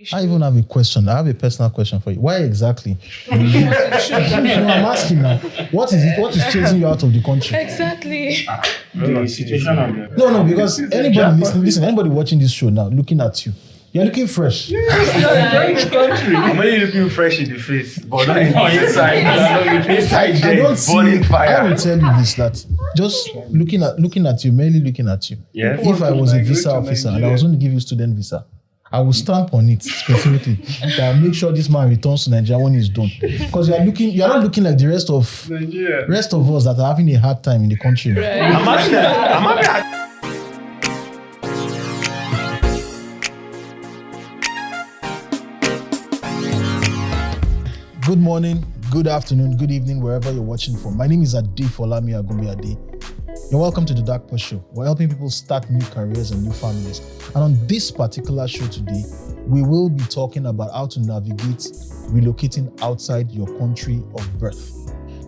I even have a question. I have a personal question for you. Why exactly? So I'm asking now. What is it? What is chasing you out of the country? Exactly. The situation on the No, because anybody listen, anybody watching this show now, looking at you, you're looking fresh. I'm only looking fresh in the face, but not inside. Inside I don't see. burning fire. I will tell you this: that just looking at you, merely looking at you. Yes. If I was a visa officer and I was going to give you student visa, I will stamp on it specifically that make sure this man returns to Nigeria when he's done. Because you're not looking like the rest of Nigeria. Rest of us that are having a hard time in the country. Right. I'm happy. Good morning, good afternoon, good evening, wherever you're watching from. My name is Ade Folami Agumbi. You're welcome to the Dark Post Show. We're helping people start new careers and new families. And on this particular show today, we will be talking about how to navigate relocating outside your country of birth.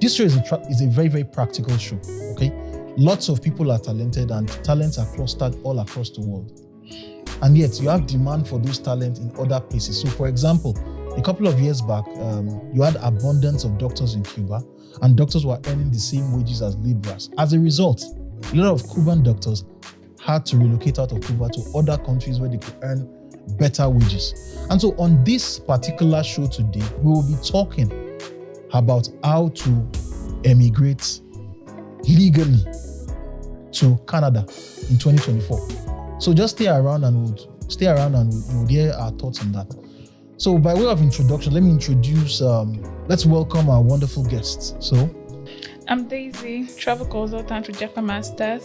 This show is a very, very practical show, okay? Lots of people are talented and talents are clustered all across the world. And yet you have demand for those talents in other places. So for example, a couple of years back, you had abundance of doctors in Cuba, and doctors were earning the same wages as laborers. As a result, a lot of Cuban doctors had to relocate out of Cuba to other countries where they could earn better wages. And so on this particular show today, we will be talking about how to emigrate legally to Canada in 2024. So just stay around and we'll hear our thoughts on that. So by way of introduction, let me introduce, let's welcome our wonderful guests. So, I'm Daisy, travel consultant with Japan Masters.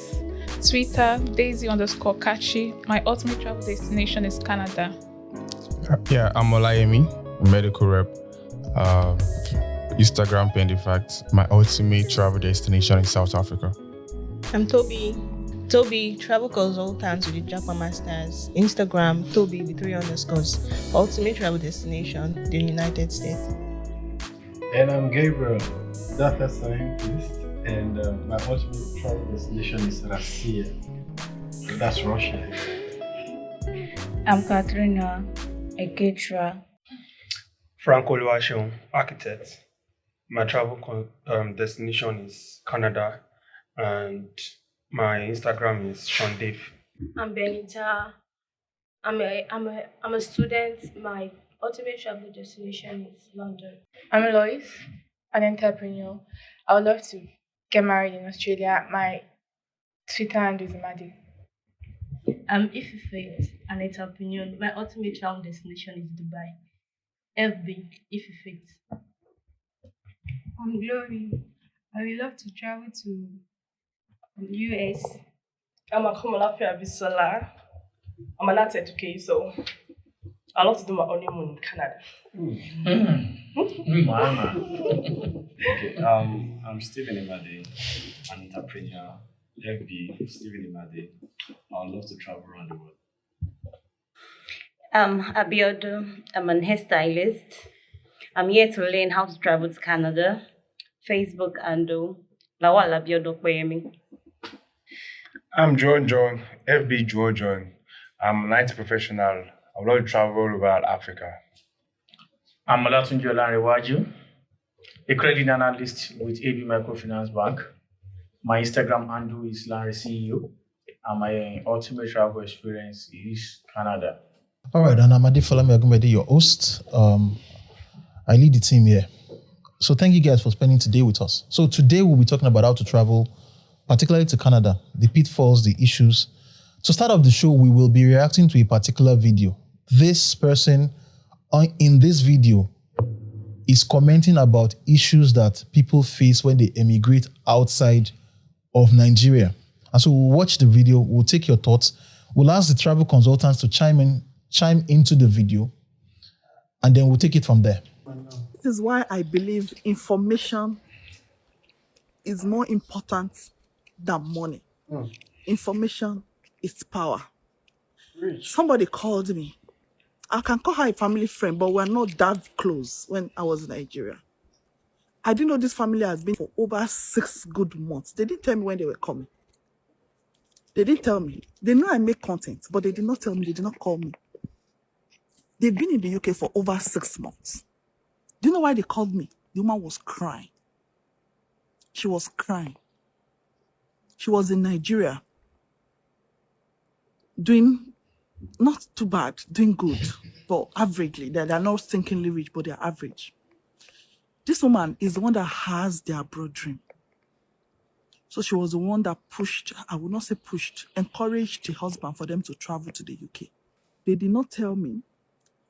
Twitter, Daisy_Kachi. My ultimate travel destination is Canada. Yeah, I'm Olayemi, medical rep. Instagram Pendy Facts. My ultimate travel destination is South Africa. I'm Toby, travel consultant with the Japan Masters. Instagram, Toby with 3 underscores. Ultimate travel destination, the United States. And I'm Gabriel, data scientist, and my ultimate travel destination is Russia. That's Russia. I'm Katrina, a caterer. Franco Luashon, architect. My travel destination is Canada, and my Instagram is Sean Dave. I'm Benita. I'm a student. My ultimate travel destination is London. I'm Lois, an entrepreneur. I would love to get married in Australia. My Twitter handle is Madi. I'm Ififate, an entrepreneur. My ultimate travel destination is Dubai. FB, Ififate. I'm Glory. I would love to travel to US. I'm Akomolafia Bisola. I'm an art educator, so I love to do my honeymoon in Canada. Okay, I'm Stephen Imade, an entrepreneur. FB, Stephen Imade. I would love to travel around the world. I'm Abiodu. I'm an hairstylist. I'm here to learn how to travel to Canada. Facebook and Lawal Abiodu Kweyemi. I'm John, FB John. I'm a night professional. I would love to travel all over Africa. I'm Olatunji Olanrewaju, a credit analyst with AB Microfinance Bank. My Instagram handle is Lanre CEO, and my ultimate travel experience is Canada. all right, and I'm Ade Folami Agumbi, your host. I lead the team here. So thank you guys for spending today with us. So today we'll be talking about how to travel, particularly to Canada, the pitfalls, the issues. To start off the show, we will be reacting to a particular video. This person in this video is commenting about issues that people face when they emigrate outside of Nigeria. And so we'll watch the video, we'll take your thoughts, we'll ask the travel consultants to chime into the video, and then we'll take it from there. This is why I believe information is more important than money. Information is power. Somebody called me. I can call her a family friend, but we're not that close when I was in Nigeria. I didn't know this family has been for over 6 good months. They didn't tell me when they were coming. They didn't tell me. They know I make content, but they did not tell me. They did not call me. They've been in the UK for over 6 months. Do you know why they called me? The woman was crying. She was crying. She was in Nigeria doing not too bad, doing good, but averagely. They're not stinkingly rich, but they're average. This woman is the one that has their abroad dream. So she was the one that pushed, I would not say pushed, encouraged the husband for them to travel to the UK. They did not tell me.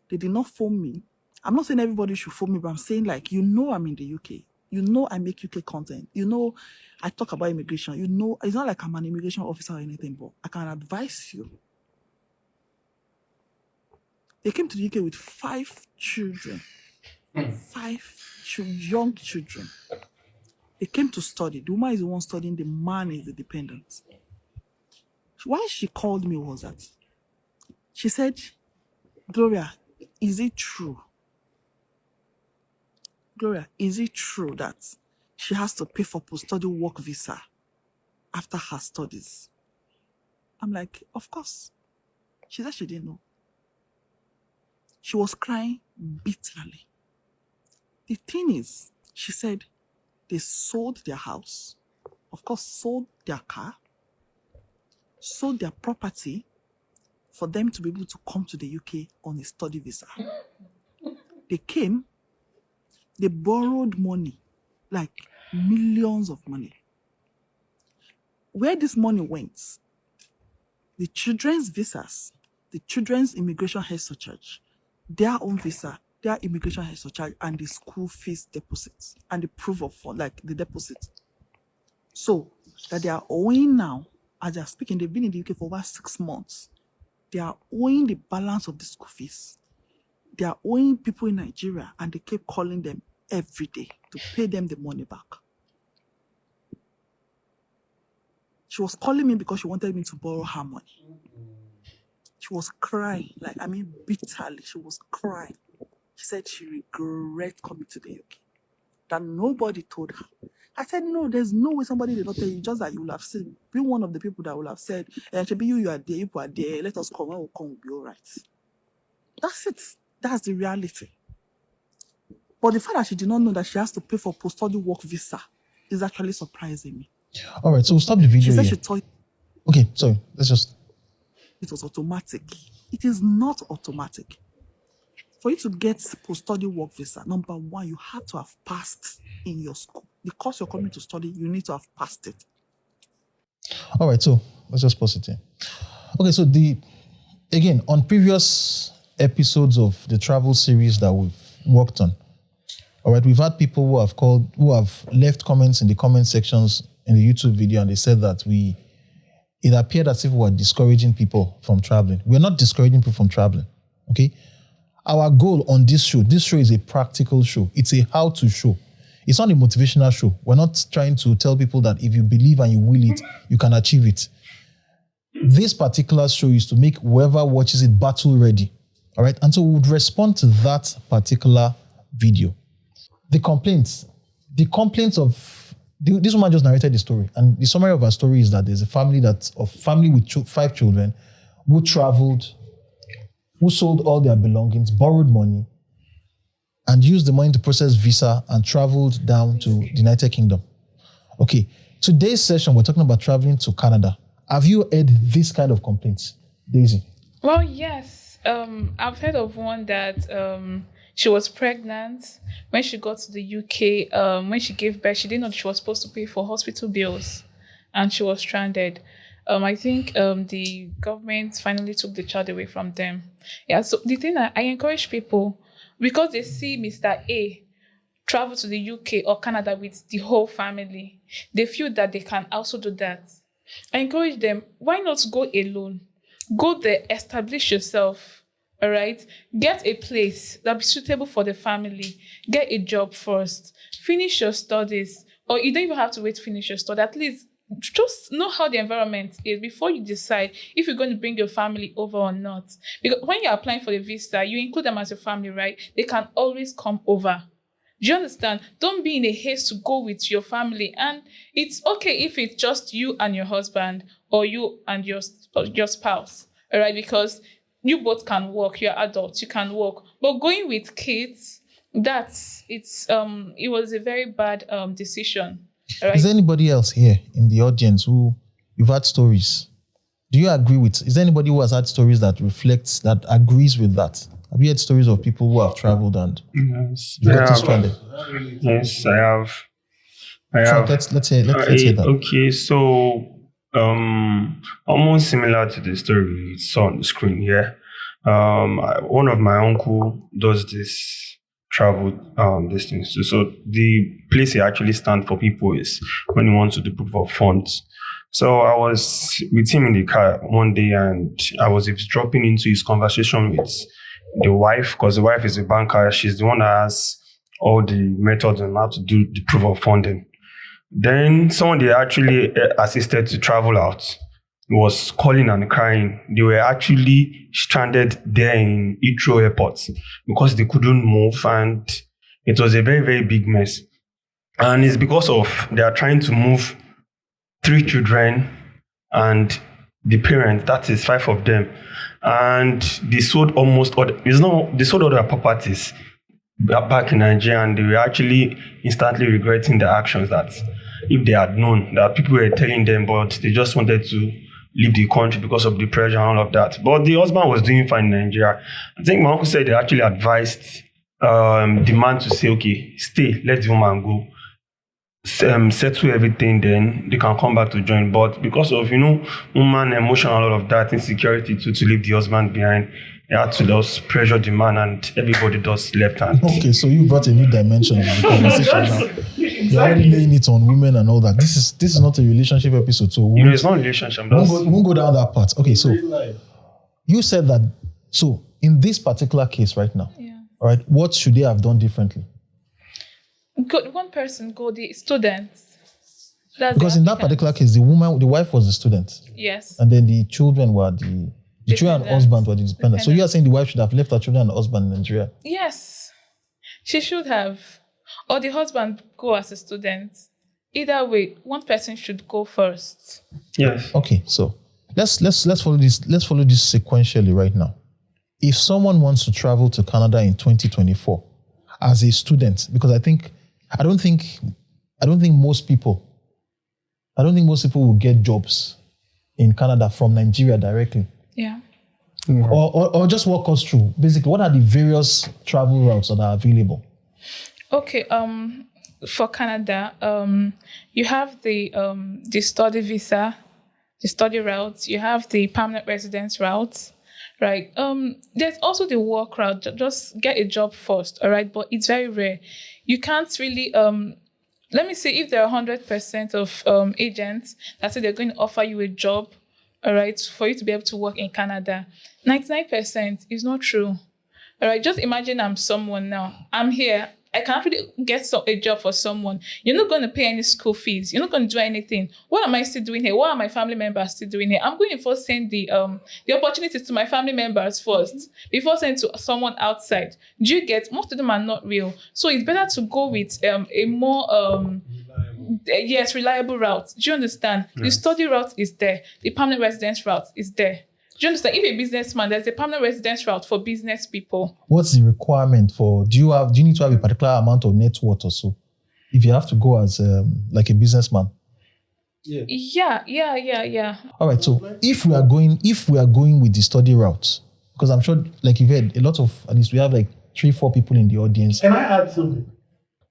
They did not phone me. I'm not saying everybody should phone me, but I'm saying like, you know I'm in the UK. You know I make UK content. You know I talk about immigration. You know, it's not like I'm an immigration officer or anything, but I can advise you. They came to the UK with 5 children. 5 young children. They came to study. The woman is the one studying. The man is the dependent. Why she called me was that she said, Gloria, is it true? Gloria, is it true that she has to pay for post-study work visa after her studies? I'm like, of course. She said she didn't know. She was crying bitterly. The thing is, she said they sold their house, of course, sold their car, sold their property for them to be able to come to the UK on a study visa. They came, they borrowed money, like millions of money. Where this money went, the children's visas, the children's immigration health surcharge, their own visa, their immigration health surcharge, and the school fees deposits, and the proof of like the deposit. So that they are owing now, as they are speaking, they've been in the UK for over 6 months. They are owing the balance of the school fees. They are owing people in Nigeria, and they keep calling them every day to pay them the money back. She was calling me because she wanted me to borrow her money. She was crying, like, I mean, bitterly. She was crying. She said she regrets coming to the UK, that nobody told her. I said, no, there's no way somebody did not tell you, just that you will have seen. Be one of the people that will have said, Should be you are there, you are there, let us come, when we come, we'll be all right. That's it. That's the reality. But the fact that she did not know that she has to pay for post-study work visa is actually surprising me. All right, so we'll stop the video She said here. she thought Okay, sorry, let's just... it was automatic. It is not automatic. For you to get post-study work visa, number one, you have to have passed in your school. The course you're coming to study, you need to have passed it. All right, so let's just pause it here. Okay, so again, on previous episodes of the travel series that we've worked on, all right, we've had people who have left comments in the comment sections in the YouTube video, and they said that it appeared as if we were discouraging people from traveling. We're not discouraging people from traveling, okay? Our goal on this show is a practical show. It's a how-to show. It's not a motivational show. We're not trying to tell people that if you believe and you will it, you can achieve it. This particular show is to make whoever watches it battle ready, all right? And so we would respond to that particular video. The complaints of this woman just narrated the story, and the summary of her story is that there's a family with 5 children who traveled, who sold all their belongings, borrowed money, and used the money to process visa and traveled down to the United Kingdom. Okay, today's session, we're talking about traveling to Canada. Have you heard this kind of complaints, Daisy? Well, yes. I've heard of one that she was pregnant. When she got to the UK, when she gave birth, she didn't know she was supposed to pay for hospital bills, and she was stranded. I think the government finally took the child away from them. Yeah, so the thing I encourage people, because they see Mr. A travel to the UK or Canada with the whole family, they feel that they can also do that. I encourage them, why not go alone? Go there, establish yourself, all right? Get a place that'll be suitable for the family. Get a job first. Finish your studies, or you don't even have to wait to finish your study. At least just know how the environment is before you decide if you're going to bring your family over or not. Because when you're applying for the visa, you include them as your family, right? They can always come over. Do you understand? Don't be in a haste to go with your family. And it's okay if it's just you and your husband or you and your spouse, all right? Because you both can work. You're adults, you can work. But going with kids, it was a very bad decision. Right? Is there anybody else here in the audience who you've had stories? Do you agree with? Is there anybody who has had stories that agrees with that? Have you heard stories of people who have traveled and got stranded? Yes, I have. Let's hear that. Okay, so almost similar to the story you saw on the screen here. One of my uncle does this travel this thing. So the place he actually stands for people is when he wants to do proof of funds. So I was with him in the car one day, and I was dropping into his conversation with the wife, because the wife is a banker. She's the one that has all the methods on how to do the proof of funding. Then someone they actually assisted to travel out was calling and crying. They were actually stranded there in Heathrow Airport because they couldn't move, and it was a very, very big mess. And it's because of they are trying to move 3 children and the parents, that is 5 of them. And they sold they sold all their properties back in Nigeria, and they were actually instantly regretting their actions, that if they had known that people were telling them, but they just wanted to leave the country because of the pressure and all of that. But the husband was doing fine in Nigeria. I think my uncle said they actually advised the man to say, okay, stay, let the woman go. Settle everything, then they can come back to join. But because of woman emotion and all of that, insecurity to leave the husband behind, they had to just pressure the man, and everybody just left. And okay, so you brought a new dimension in the conversation now. You're already laying it on women and all that. This is not a relationship episode, so it's not a relationship. We won't go down that part. Okay, so you said that. So in this particular case right now, all right, what should they have done differently? One person go the students. Because in that particular case, the wife was the student. Yes. And then the children were the children and husband were the dependent. So you are saying the wife should have left her children and husband in Nigeria? Yes, she should have, or the husband go as a student. Either way, one person should go first. Yes. Okay, so let's follow this. Let's follow this sequentially right now. If someone wants to travel to Canada in 2024 as a student, because I don't think most people will get jobs in Canada from Nigeria directly. Yeah. Or just walk us through. Basically, what are the various travel routes that are available? Okay. For Canada, you have the study visa, the study routes. You have the permanent residence routes, right? There's also the work route. Just get a job first, all right? But it's very rare. You can't really. Let me say, if there are 100% of agents that say they're going to offer you a job, all right, for you to be able to work in Canada, 99% is not true. All right, just imagine I'm someone now. I'm here. I can actually get a job for someone. You're not going to pay any school fees. You're not going to do anything. What am I still doing here? What are my family members still doing here? I'm going to first send the opportunities to my family members first before sending to someone outside. Do you get? Most of them are not real. So it's better to go with a more reliable route. Do you understand? Yes. The study route is there. The permanent residence route is there. Do you understand? If you're a businessman, there's a permanent residence route for business people. What's the requirement for? Do you need to have a particular amount of net worth or so? If you have to go as like a businessman. Yeah. All right. So if we are going with the study route, because I'm sure, like you've heard, a lot of, at least we have like 3-4 people in the audience. Can I add something?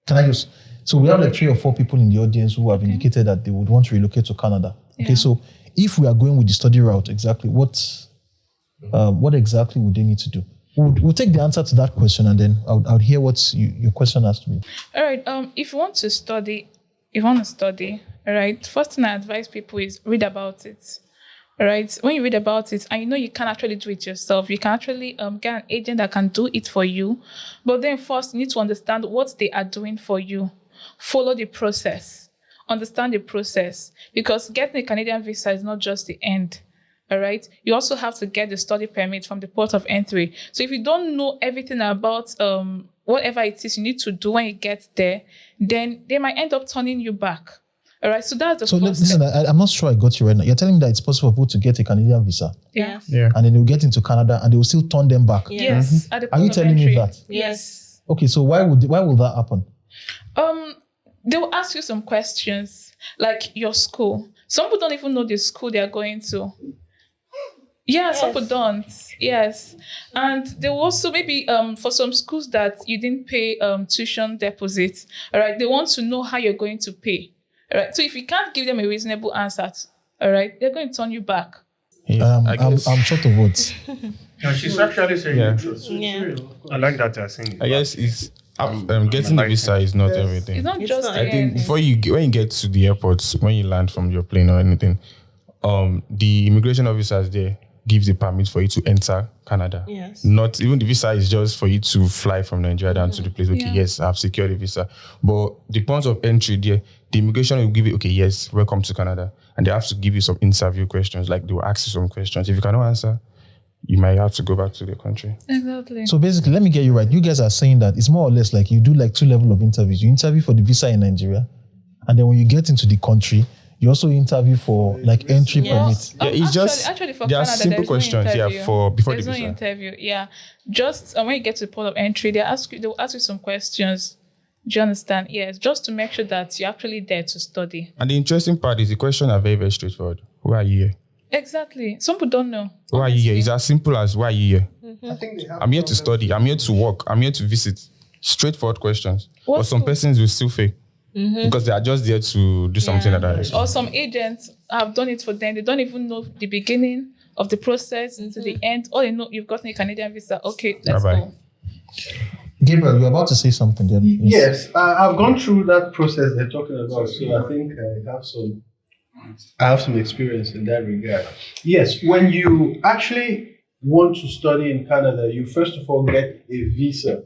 Can I just? So we have like 3 or 4 people in the audience who have indicated that they would want to relocate to Canada. Okay, so if we are going with the study route, exactly what exactly would they need to do? We'll take the answer to that question, and then I'll hear what your question has to be. All right. If you want to study, all right, first thing I advise people is read about it. All right. When you read about it, and you can actually do it yourself, you can actually get an agent that can do it for you. But then first, you need to understand what they are doing for you. Follow the process. Understand the process, because getting a Canadian visa is not just the end. All right. You also have to get the study permit from the port of entry. So if you don't know everything about whatever it is you need to do when you get there, then they might end up turning you back. All right, so that's the So first listen, step. I'm not sure I got you right now. You're telling me that it's possible for people to get a Canadian visa, Yes. Yeah. and then they'll get into Canada, and they will still turn them back. Yes. At the Are you point of telling me entry. that? Yes. Okay, so why will that happen? They will ask you some questions, like your school. Some people don't even know the school they are going to. Yeah, some people don't. Yes. And they will also maybe for some schools that you didn't pay tuition deposits, all right, they want to know how you're going to pay. All right. So if you can't give them a reasonable answer, all right, they're going to turn you back. I'm short of words. No, she's actually saying the truth. Yeah. I like that you're saying. I guess it's getting the visa is not everything. It's not just the I think end. when you get to the airport, when you land from your plane or anything, the immigration officers there give the permit for you to enter Canada. Yes. Not even the visa is just for you to fly from Nigeria down to the place. Okay, yes, I've secured a visa. But the point of entry there, the immigration will give you, okay, yes, welcome to Canada. And they have to give you some interview questions. Like they will ask you some questions. If you cannot answer, you might have to go back to the country. Exactly. So basically, let me get you right. You guys are saying that it's more or less like you do like 2 levels of interviews. You interview for the visa in Nigeria, and then when you get into the country, you also interview for like entry permit. Yeah, it's just actually for there are Canada, simple there's questions no here for before there's the no visa. interview. Yeah, just when you get to the port of entry, they will ask you some questions. Do you understand? Yes, just to make sure that you're actually there to study. And the interesting part is the questions are very, very straightforward. Why are you here? Exactly. Some people don't know. Why are you here? It's as simple as why are you here? I think they have I'm here to study. I'm here to work. I'm here to visit. Straightforward questions. What But some school? persons will still fail because they are just there to do something that is. Or some agents have done it for them. They don't even know the beginning of the process to the end. All they know, you've gotten a Canadian visa. Okay, let's Bye-bye. go. Gabriel, you're about to say something there. Yes, I've gone through that process they're talking about, so I think I have some experience in that regard. Yes, when you actually want to study in Canada, you first of all get a visa,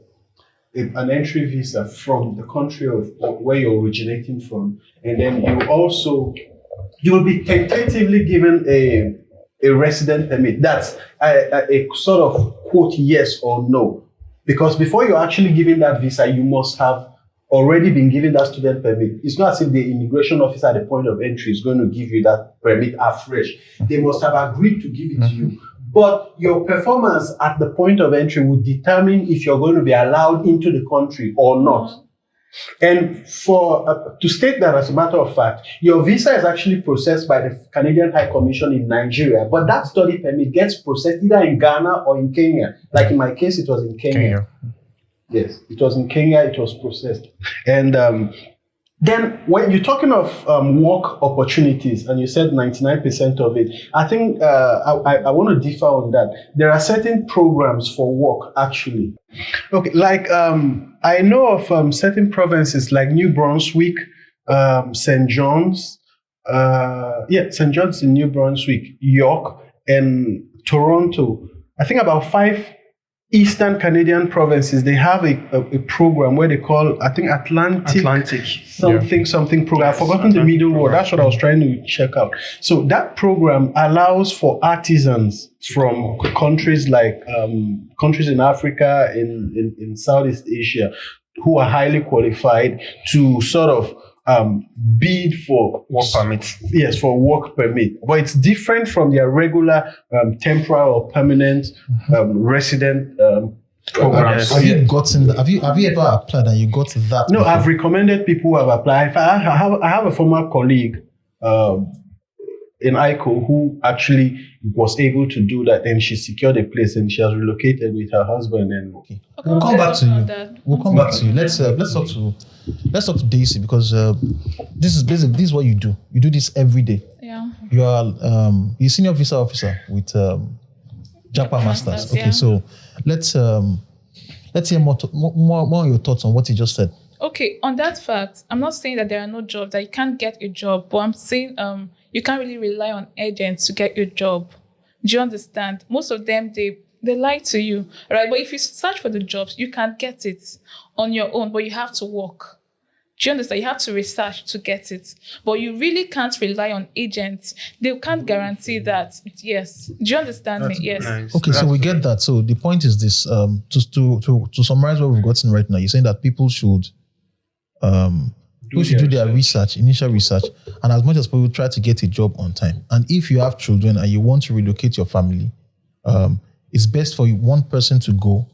an entry visa from the country of where you're originating from, and then you will be tentatively given a resident permit. That's a sort of quote yes or no. Because before you're actually given that visa, you must have already been given that student permit. It's not as if the immigration officer at the point of entry is going to give you that permit afresh. They must have agreed to give it to you. But your performance at the point of entry will determine if you're going to be allowed into the country or not. And for to state that as a matter of fact, your visa is actually processed by the Canadian High Commission in Nigeria, but that study permit gets processed either in Ghana or in Kenya. Like in my case, it was in Kenya. Yes, it was in Kenya, it was processed. And then when you're talking of work opportunities, and you said 99% of it, I think I want to differ on that. There are certain programs for work, actually. Okay, like I know of certain provinces like New Brunswick, St. John's, St. John's in New Brunswick, York, and Toronto. I think about 5 Eastern Canadian provinces, they have a program where they call, I think, Atlantic something program. I've forgotten the middle word. That's what I was trying to check out. So that program allows for artisans from countries like countries in Africa, in Southeast Asia, who are highly qualified to sort of bid for work permit. Yes, for work permit. But it's different from their regular temporal or permanent resident programs. Have you gotten? Have you ever applied and you got that? No, I've recommended people who have applied. I have a former colleague in ICO who actually was able to do that, and she secured a place, and she has relocated with her husband. And we'll come back to you. We'll come back to you. Let's talk to Daisy, because this is what you do. You do this every day. Yeah. You are you're senior visa officer with Japa Masters. Okay, so let's hear more of your thoughts on what you just said. Okay, on that fact, I'm not saying that there are no jobs, that you can't get a job, but I'm saying you can't really rely on agents to get your job. Do you understand? Most of them, they lie to you, right? But if you search for the jobs, you can get it on your own, but you have to work. Do you understand? You have to research to get it. But you really can't rely on agents. They can't guarantee that. Yes. Do you understand me? Yes. Nice. Okay, so we get that. So the point is this, to summarize what we've gotten right now, you're saying that people should People should do their research, initial research, and as much as possible, try to get a job on time. And if you have children and you want to relocate your family, it's best for one person to go.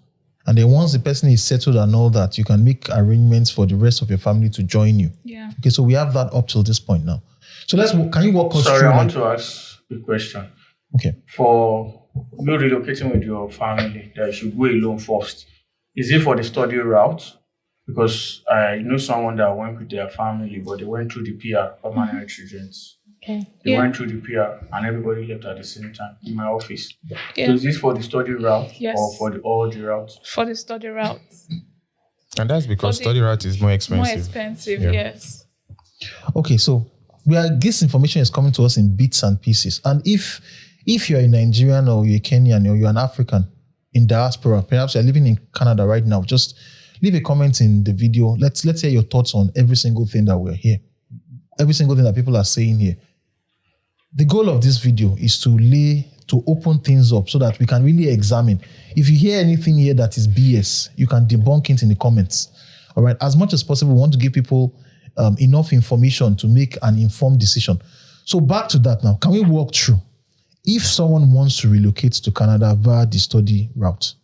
And then once the person is settled and all that, you can make arrangements for the rest of your family to join you. Yeah. Okay, so we have that up till this point now. So can you walk us through? Sorry, I want to ask a question. Okay. For you relocating with your family, that you should go alone first. Is it for the study route? Because I know someone that went with their family, but they went through the PR, permanent residence. Okay. They went through the PR and everybody left at the same time in my office. Yeah. So is this for the study route Yes. or for all the routes? For the study route. And that's because study route is more expensive. More expensive, Yeah. yes. Okay, so this information is coming to us in bits and pieces. And if you're a Nigerian or you're a Kenyan or you're an African in diaspora, perhaps you're living in Canada right now, just leave a comment in the video. Let's hear your thoughts on every single thing that we're here. Every single thing that people are saying here. The goal of this video is to open things up so that we can really examine. If you hear anything here that is BS, you can debunk it in the comments. All right. As much as possible, we want to give people enough information to make an informed decision. So back to that now. Can we walk through? If someone wants to relocate to Canada via the study route,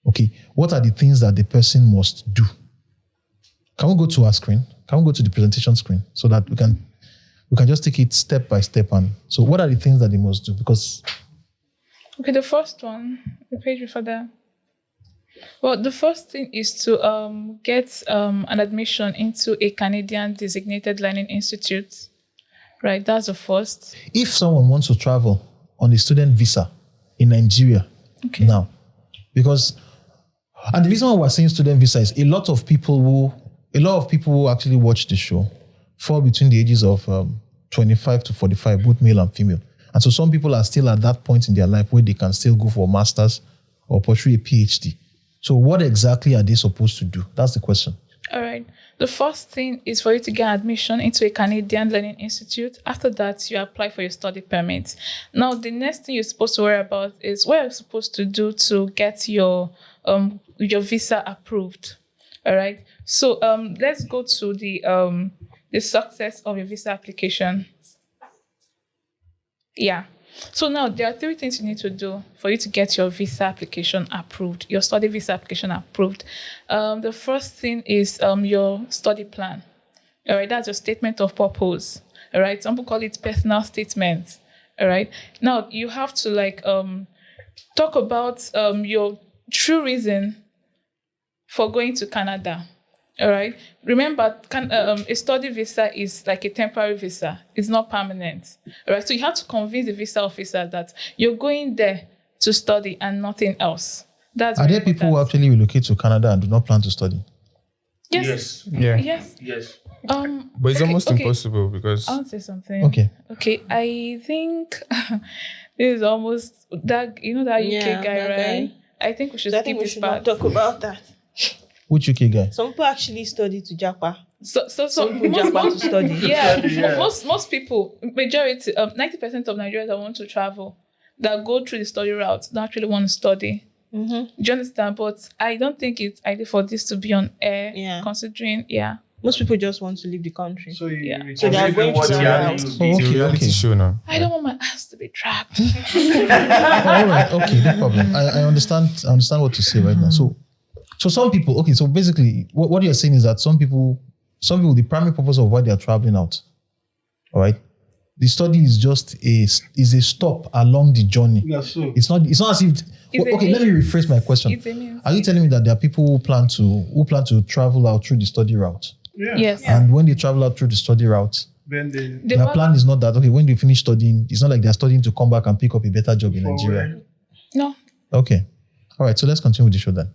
okay, what are the things that the person must do? Can we go to our screen? Can we go to the presentation screen so that we can just take it step by step? And so what are the things that they must do? Because okay, the first one, the page before that. Well, the first thing is to get an admission into a Canadian designated learning institute. Right, that's the first. If someone wants to travel on a student visa in Nigeria now, and the reason why we're saying student visa is a lot of people who actually watch the show fall between the ages of 25 to 45, both male and female. And so some people are still at that point in their life where they can still go for a master's or pursue a PhD. So what exactly are they supposed to do? That's the question. All right. The first thing is for you to get admission into a Canadian Learning Institute. After that, you apply for your study permit. Now, the next thing you're supposed to worry about is what you're supposed to do to get your visa approved. All right. So let's go to the success of your visa application. Yeah. So now there are 3 things you need to do for you to get your visa application approved, your study visa application approved. The first thing is your study plan. All right, that's your statement of purpose. All right, some people call it personal statement. All right, now you have to talk about your true reason for going to Canada. All right. Remember, a study visa is like a temporary visa. It's not permanent. All right. So you have to convince the visa officer that you're going there to study and nothing else. Are there people who actually relocate to Canada and do not plan to study? Yes. Yeah. Yes. But it's almost impossible because I want to say something. Okay. I think this is almost that. You know that UK guy, right? I think we should skip this part. Not talk about that. Which UK guy? Some people actually study to Japa. So some people Japa to study. Yeah. Most people, majority, 90% of Nigerians that want to travel, that go through the study route, don't actually want to study. Mm-hmm. Do you understand? But I don't think it's ideal for this to be on air, considering, most people just want to leave the country. So they are going to It's a reality show now. I don't want my ass to be trapped. All right, okay, no problem. I understand what you say right now. So some people, okay, so basically what you're saying is that some people, the primary purpose of why they are traveling out, all right, the study is just a stop along the journey. Yeah, so it's not as if okay, let me rephrase my question. Are you telling me that there are people who plan to travel out through the study route? Yeah. Yes. And when they travel out through the study route, then their plan is not that, okay, when they finish studying, it's not like they're studying to come back and pick up a better job in Nigeria. No. Okay. All right, so let's continue with the show then.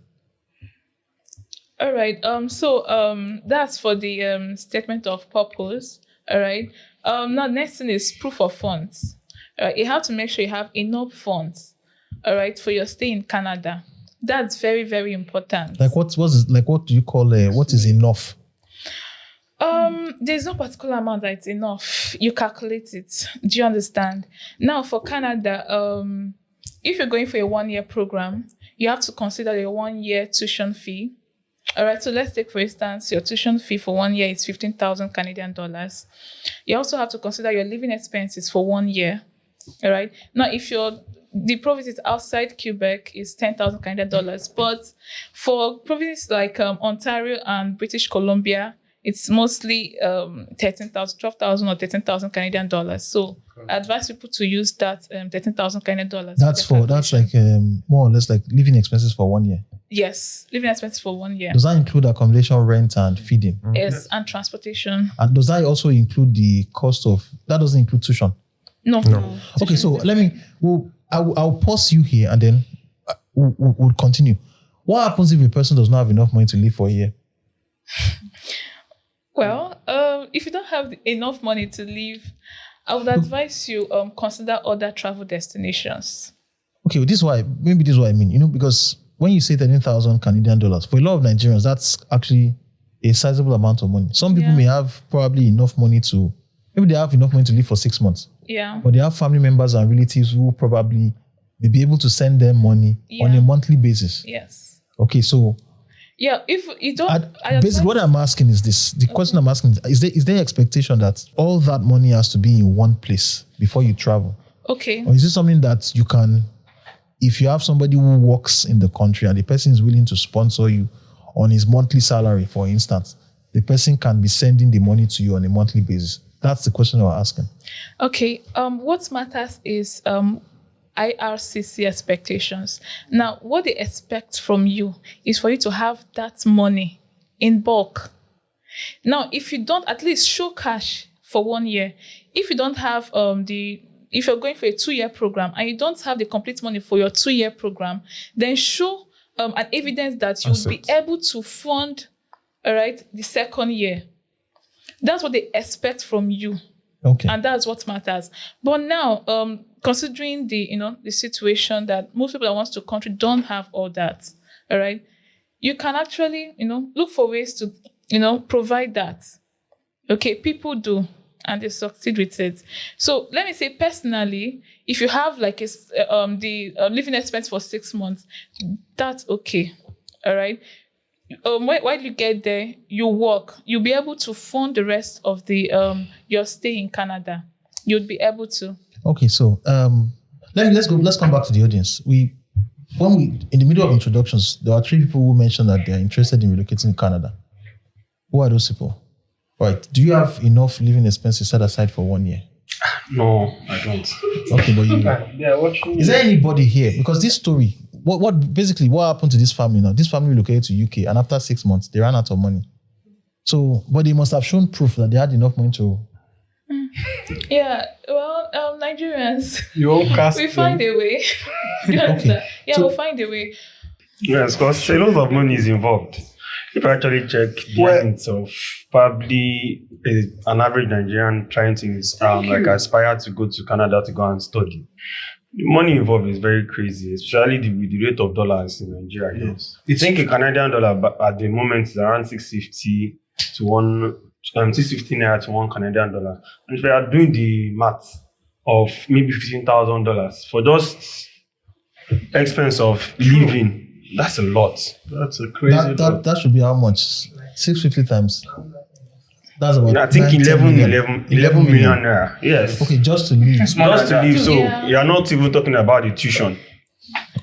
All right. That's for the statement of purpose. All right. Now, next thing is proof of funds. All right. You have to make sure you have enough funds. All right, for your stay in Canada. That's very, very important. Like what do you call what is enough? There's no particular amount that's enough. You calculate it. Do you understand? Now, for Canada, if you're going for a 1-year program, you have to consider a 1-year tuition fee. All right, so let's take for instance your tuition fee for 1 year is 15,000 Canadian dollars. You also have to consider your living expenses for 1 year. All right. Now, if the provinces outside Quebec is 10,000 Canadian dollars, but for provinces like Ontario and British Columbia, it's mostly 13,000, 12,000 or 13,000 Canadian dollars. So I advise people to use that 13,000 Canadian dollars. That's like more or less like living expenses for 1 year. Yes, living expenses for 1 year. Does that include accommodation, rent, and feeding? Yes, and transportation. And does that also include the cost of? That doesn't include tuition. No. Okay, so let me. I'll pause you here, and then we'll continue. What happens if a person does not have enough money to live for a year? Well, if you don't have enough money to live, I would advise you consider other travel destinations. Okay, this is what I mean. Because when you say 13,000 Canadian dollars, for a lot of Nigerians, that's actually a sizable amount of money. Some people may have probably enough money to, maybe they have enough money to live for 6 months. Yeah. But they have family members and relatives who probably may be able to send them money on a monthly basis. Yes. Okay, so yeah, if you don't, basically what I'm asking is this: the question I'm asking is there expectation that all that money has to be in one place before you travel? Okay. Or is it something that you can, if you have somebody who works in the country and the person is willing to sponsor you on his monthly salary, for instance, the person can be sending the money to you on a monthly basis? That's the question I'm asking. Okay. What matters is IRCC expectations. Now, what they expect from you is for you to have that money in bulk. Now, if you don't, at least show cash for 1 year. If you don't have if you're going for a 2-year program and you don't have the complete money for your 2-year program, then show an evidence that you will be able to fund, all right, the 2nd year. That's what they expect from you. Okay. And that's what matters. But now, considering the situation that most people that want to country don't have all that, all right, you can actually, look for ways to, provide that. Okay, people do, and they succeed with it. So let me say personally, if you have like the living expense for 6 months, that's okay. All right. While you get there, you work. You'll be able to fund the rest of the your stay in Canada. You'd be able to. Okay, so let's come back to the audience. In the middle of introductions, there are 3 people who mentioned that they're interested in relocating in Canada. Who are those people? Right. Do you have enough living expenses set aside for 1 year? No, I don't. Okay, but is there anybody here? Because this story, what happened to this family now? This family relocated to UK, and after 6 months, they ran out of money. So, but they must have shown proof that they had enough money to. Yeah, well, Nigerians, we find a way. Okay. Yeah, we'll find a way. Yes, because a lot of money is involved. If you actually check the earnings of probably an average Nigerian trying to aspire to go to Canada to go and study, the money involved is very crazy, especially with the rate of dollars in Nigeria. Yes. I think a Canadian dollar at the moment is around 650 to 650 naira to 1 Canadian dollar. And if you are doing the math of maybe $15,000 for just expense of living, that's a lot. That's a crazy lot. That should be how much? 650 times. That's about. I think 11 million naira. Yes. Okay, just to live. So you're not even talking about the tuition.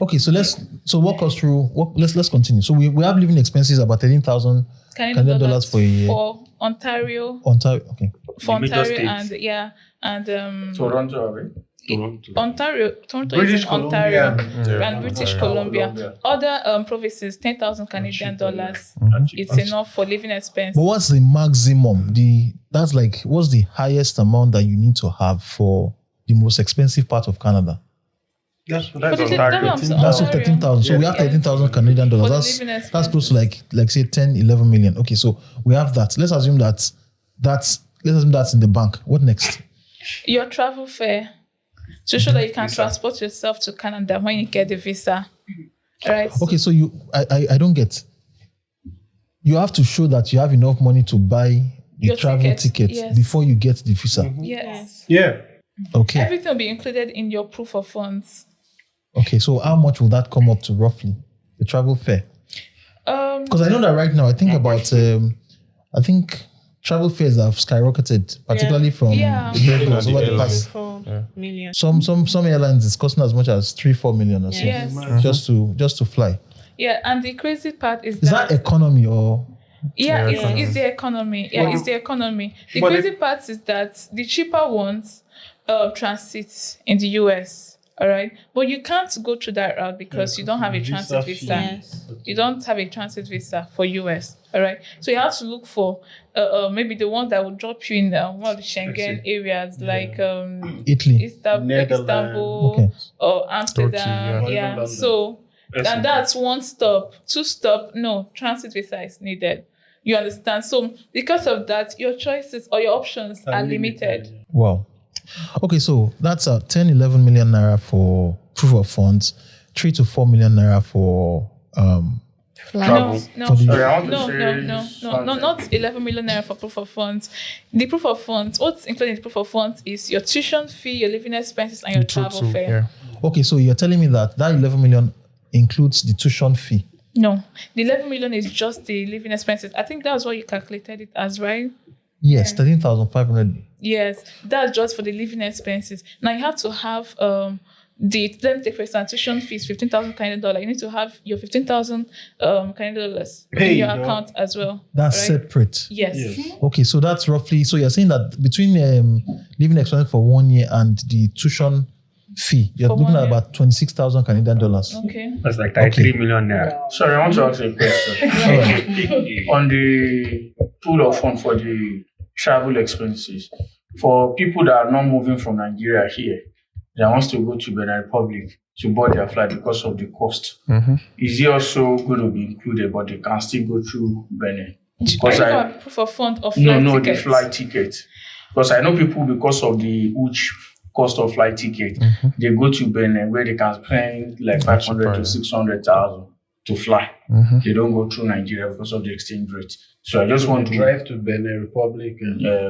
Okay, so walk us through. Let's continue. So we have living expenses about 13,000 Canadian dollars for a year for Ontario. Okay. For Ontario and Toronto, right? Toronto is in Ontario and British Columbia. Other provinces, 10,000 Canadian dollars. It's enough for living expense. But what's the maximum? What's the highest amount that you need to have for the most expensive part of Canada? That's Ontario. That's 13,000. So we have 13,000 Canadian dollars. That's close to like say 10, 11 million. Okay, so we have that. Let's assume that's in the bank. What next? Your travel fare. To show that you can transport yourself to Canada when you get the visa. Right. Okay, so I don't get. You have to show that you have enough money to buy the travel ticket before you get the visa. Mm-hmm. Yes. Yeah. Okay. Everything will be included in your proof of funds. Okay, so how much will that come up to roughly? The travel fare? Because I know that right now, I think about, I think travel fares have skyrocketed, particularly from the breakers over the past. 4 million. Some airlines is costing as much as 3-4 million or so, Yes. just to fly. Yeah, and the crazy part is Is that economy or? Yeah, Yeah, it's the economy. Yeah, it's the economy. The crazy part is that the cheaper ones transit in the US. All right, but you can't go through that route because you don't have a transit visa. Yes. You don't have a transit visa for US. All right, so you have to look for maybe the ones that will drop you in one of the Schengen areas like Italy, Istanbul, or Amsterdam. Turkey, yeah. London. So and that's one stop. 2 stop. No, transit visa is needed. You understand? So because of that, your choices or your options are limited. Wow. Okay, so that's 10-11 million naira for proof of funds, 3 to 4 million naira for No, something. not 11 million naira for proof of funds. The proof of funds, what's included in the proof of funds is your tuition fee, your living expenses, and your travel fare. Okay, so you're telling me that 11 million includes the tuition fee. No, the 11 million is just the living expenses. I think that's what you calculated it as, right? Yes, 13,500. Yes, that's just for the living expenses. Now you have to have let me take for example, tuition fees, 15,000 Canadian dollar. You need to have your 15,000 Canadian dollars in your account as well. That's right? separate. Yes. Okay, so that's roughly. So you're saying that between living expenses for 1 year and the tuition fee, you're For looking 1 at year. about 26,000 Canadian dollars. Okay. That's like 3 million naira. Sorry, I want to ask you a question. On the pool of funds for the travel expenses, for people that are not moving from Nigeria here, that wants to go to Benin Republic to board their flight because of the cost, is it also going to be included, but they can still go through Benin? Because Are you talking about proof of fund or flight the tickets? flight ticket. Because I know people, because of the huge cost of flight ticket, they go to Benin where they can spend like 500 to 600,000 to fly. They don't go through Nigeria because of the exchange rate. So I just want to drive to Benin Republic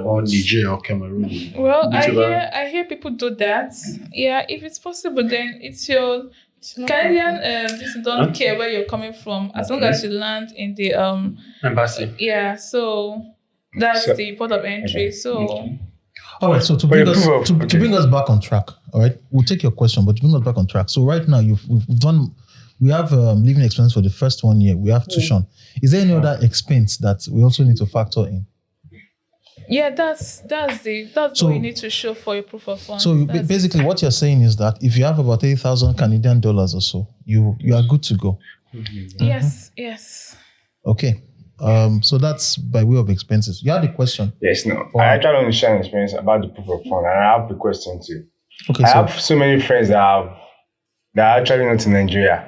or Niger or Cameroon. Well, I hear people do that. Yeah, if it's possible, then it's your Canadian. Just don't care where you're coming from, as long as you land in the embassy. Yeah, so that's the port of entry. So. All right, so to bring us back on track, all right, we'll take your question, but to bring us back on track. So right now, we have living expense for the first 1 year. We have tuition. Is there any other expense that we also need to factor in? Yeah, that's what you need to show for your proof of funds. So basically, what you're saying is that if you have about 8,000 Canadian dollars or so, you are good to go. Yes. Okay. So that's by way of expenses. You had a question. Yes, no. I actually understand experience about the proof of fund, and I have a question too. Okay, I have so many friends that are actually not in Nigeria,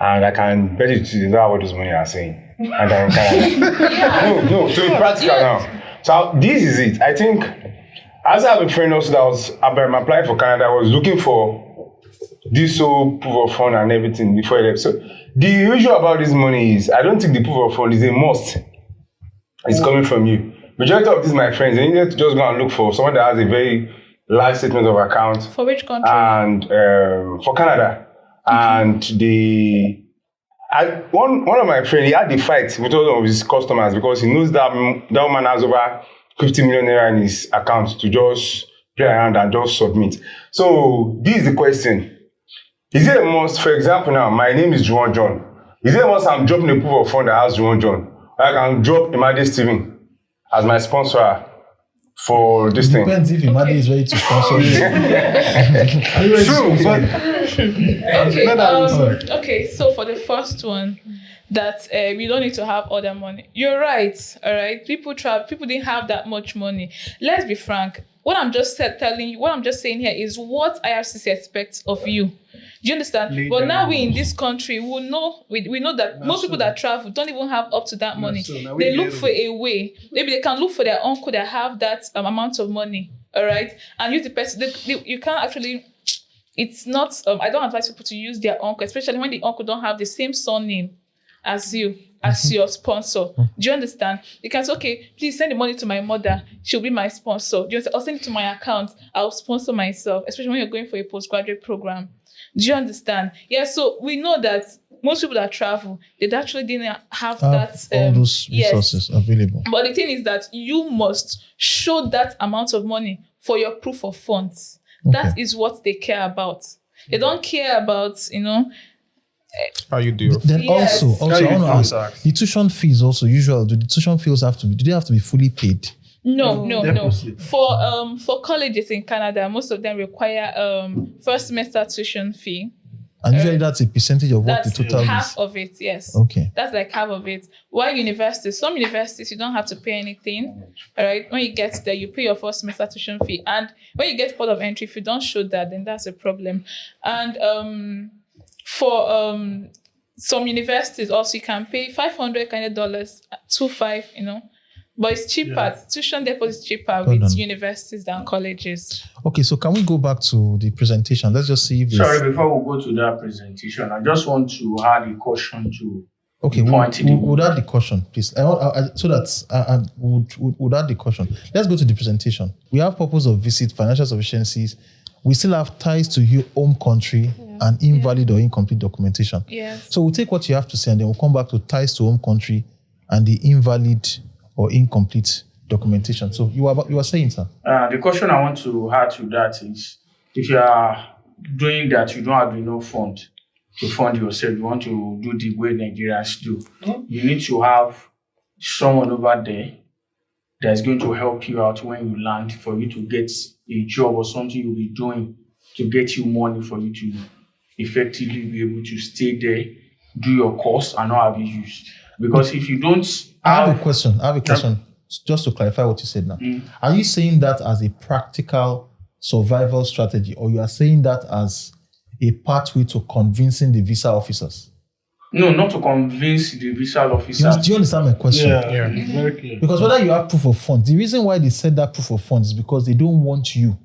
and I can bet you they don't have what those money are saying. And they're in Canada. No, to be practical now. So this is it. I think, as I have a friend also that was applying for Canada, I was looking for this whole proof of fund and everything before I left. So the issue about this money is, I don't think the proof of fund is a must. It's coming from you. Majority of these my friends, they need to just go and look for someone that has a very large statement of account. For which country? And for Canada. And one of my friends, he had the fight with all of his customers because he knows that woman has over 50 million naira in his account to just play around and just submit. So this is the question. Is it a must? For example, now my name is Juan John. Is it a must I'm dropping a proof of fund that has Juan John? Or I can drop Emigrate Steven as my sponsor for this thing? Depends if Emigrate is ready to sponsor you. True, but Okay, so for the first one, that we don't need to have all that money. You're right, all right? People didn't have that much money. Let's be frank. What I'm just saying here is what IRCC expects of you. Do you understand? But now we in this country, we know that most people that travel don't even have up to that money. They look for a way. Maybe they can look for their uncle that have that amount of money, all right? And use the person. You can't actually. It's not. I don't advise people to use their uncle, especially when the uncle don't have the same surname as you, as your sponsor. Do you understand? You can say, okay, please send the money to my mother. She'll be my sponsor. Do you understand? I'll send it to my account. I'll sponsor myself, especially when you're going for a postgraduate program. Do you understand? Yeah, so we know that most people that travel, they actually didn't have that all those resources available. But the thing is that you must show that amount of money for your proof of funds. That is what they care about. They don't care about, how you do. Then also I want to ask, the tuition fees also usual. Do the tuition fees do they have to be fully paid? No. For colleges in Canada, most of them require first semester tuition fee. And usually that's a percentage of what the total is. Half of it, yes. Okay. That's like half of it. While some universities, you don't have to pay anything. All right. When you get there, you pay your first semester tuition fee. And when you get port of entry, if you don't show that, then that's a problem. And for some universities also, you can pay $500 kind of dollars, $25, but it's cheaper. Yeah. Tuition deposit is cheaper with universities than colleges. Okay, so can we go back to the presentation? Let's just see if there's... Sorry, before we go to that presentation, I just want to add a caution to we'll add the caution, please. We'll add the caution. Let's go to the presentation. We have purpose of visit, financial sufficiencies. We still have ties to your home country and invalid or incomplete documentation. Yes. So we'll take what you have to say and then we'll come back to ties to home country and the invalid or incomplete documentation. So you are saying, sir? The question I want to add to that is, if you are doing that, you don't have enough fund to fund yourself, you want to do the way Nigerians do, you need to have someone over there that's going to help you out when you land, for you to get a job or something you'll be doing to get you money for you to effectively be able to stay there, do your course and not have issues. Because if you don't... I have a question. Just to clarify what you said now. Are you saying that as a practical survival strategy, or you are saying that as a pathway to convincing the visa officers? No, not to convince the visa officers. Do you understand my question? Yeah. Very clear. Because whether you have proof of funds, the reason why they said that proof of funds is because they don't want you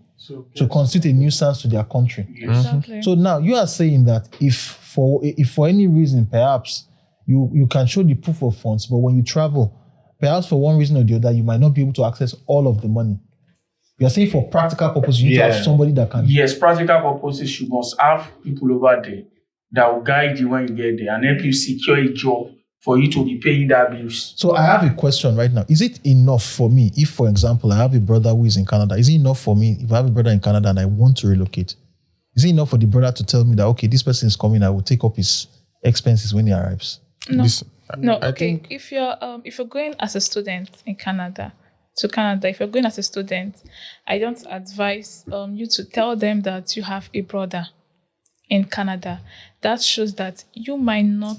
to constitute a nuisance to their country. Exactly. So now you are saying that if for any reason, perhaps you can show the proof of funds, but when you travel, perhaps for one reason or the other, you might not be able to access all of the money. You are saying for practical purposes, you need to have somebody that can... Yes, practical purposes, you must have people over there that will guide you when you get there and help you secure a job for you to be paying that bills. So I have a question right now. Is it enough for me if, for example, I have a brother who is in Canada? Is it enough for me if I have a brother in Canada and I want to relocate? Is it enough for the brother to tell me that, okay, this person is coming, I will take up his expenses when he arrives? No. Okay. If you're going as a student in Canada, if you're going as a student, I don't advise you to tell them that you have a brother in Canada. That shows that you might not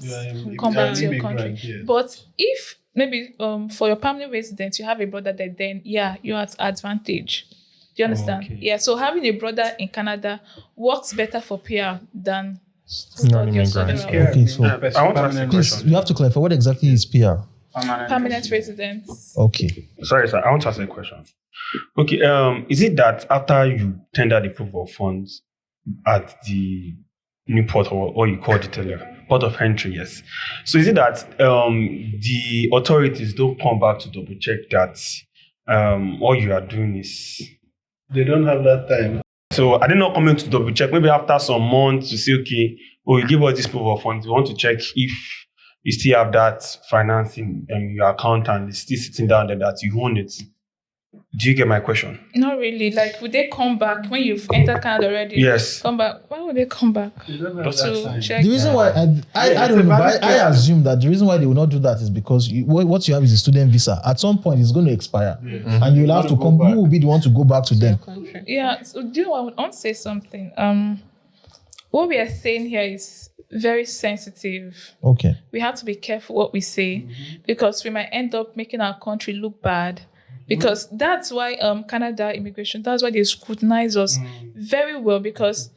come back to your country. Yeah. But if maybe for your permanent residence, you have a brother there, then you're at advantage. Do you understand? Okay. Yeah. So having a brother in Canada works better for PR than non-immigrants. Okay, so I want to ask a question. You have to clarify what exactly is PR. Permanent residence. Okay. Sorry, sir. I want to ask a question. Okay. Is it that after you tender the proof of funds at the new port, or what you called it earlier, port of entry, yes. So is it that the authorities don't come back to double check that all you are doing is... They don't have that time. So are they not coming to double check? Maybe after some months to say, okay, you give us this proof of funds. We want to check if you still have that financing in your account and it's still sitting down there that you own it. Do you get my question? Not really. Like, would they come back when you've entered Canada already? Yes. Come back. Why would they come back? To check? The reason why I don't know, but I assume that the reason why they will not do that is because what you have is a student visa. At some point, it's going to expire, and you'll have to come. Who will be the one to go back to them? Yeah. So do you know what I want to say something? What we are saying here is very sensitive. Okay. We have to be careful what we say because we might end up making our country look bad. Because that's why Canada immigration, that's why they scrutinize us very well, because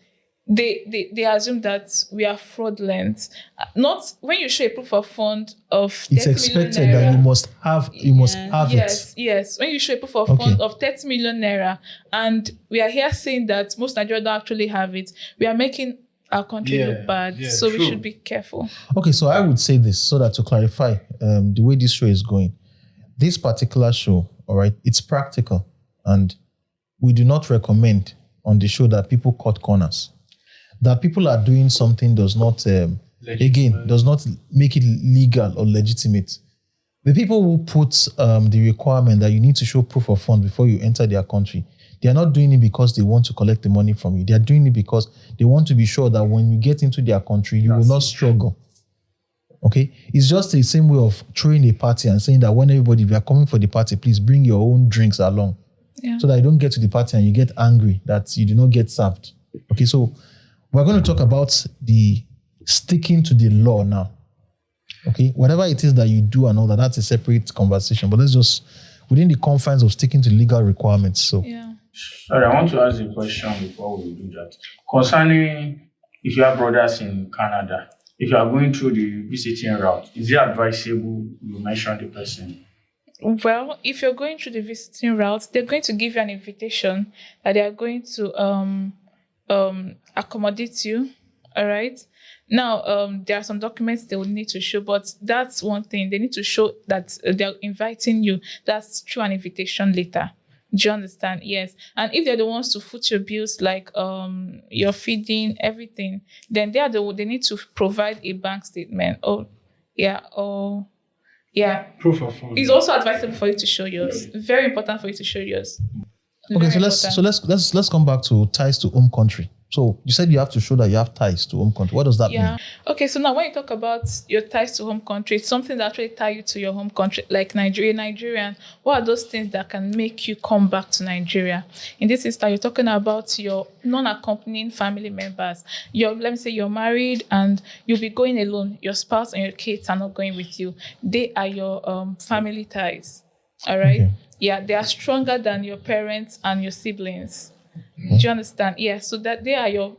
they assume that we are fraudulent. Not when you show a proof of fund of 30 it's expected million naira, that you must have it. Yes. When you show a proof of fund of 30 million naira, and we are here saying that most Nigerians don't actually have it, we are making our country look bad. So we should be careful. Okay, so I would say this so that to clarify the way this show is going. This particular show, all right, it's practical, and we do not recommend on the show that people cut corners. That people are doing something does not again, does not make it legal or legitimate. The people who put the requirement that you need to show proof of funds before you enter their country, they are not doing it because they want to collect the money from you. They are doing it because they want to be sure that when you get into their country, you will not struggle. Okay? It's just the same way of throwing a party and saying that when everybody, if you are coming for the party, please bring your own drinks along. Yeah. So that you don't get to the party and you get angry that you do not get served. Okay, so we're going to talk about the sticking to the law now. Okay, whatever it is that you do and all that, that's a separate conversation. But let's just, within the confines of sticking to legal requirements. So, yeah. Sorry, I want to ask a question before we do that. Concerning if you have brothers in Canada, if you are going through the visiting route, is it advisable you mention the person? Well, if you're going through the visiting route, they're going to give you an invitation that they are going to accommodate you. All right. Now, there are some documents they will need to show, but that's one thing. They need to show that they're inviting you. That's through an invitation letter. Do you understand? Yes. And if they're the ones to foot your bills, like your feeding, everything, then they need to provide a bank statement. Yeah. Proof of funds. It's also advisable for you to show yours. Very important for you to show yours. Okay, so let's come back to ties to home country. So you said you have to show that you have ties to home country. What does that mean? Okay, so now when you talk about your ties to home country, it's something that actually tie you to your home country, like Nigerian. What are those things that can make you come back to Nigeria? In this instance, you're talking about your non-accompanying family members. Let me say you're married and you'll be going alone. Your spouse and your kids are not going with you. They are your family ties. All right? Okay. Yeah, they are stronger than your parents and your siblings. Do you understand? Yeah, so that they are your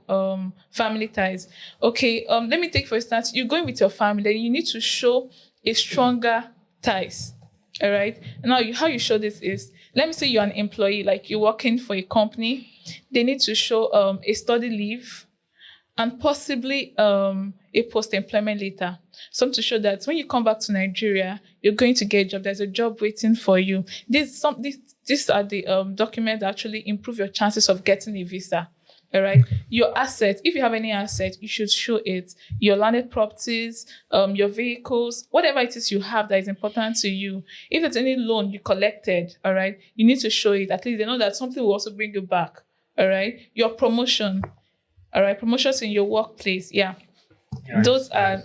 family ties. Okay, let me take for instance, you're going with your family, then you need to show a stronger ties. All right. Now, how you show this is, let me say you're an employee, like you're working for a company. They need to show a study leave and possibly a post-employment letter. Something to show that when you come back to Nigeria, you're going to get a job. There's a job waiting for you. These are the documents that actually improve your chances of getting a visa. All right. Your assets, if you have any assets, you should show it. Your landed properties, your vehicles, whatever it is you have that is important to you. If there's any loan you collected, all right, you need to show it. At least they know that something will also bring you back. All right. Your promotion, all right, promotions in your workplace. Yeah. Yes. Those are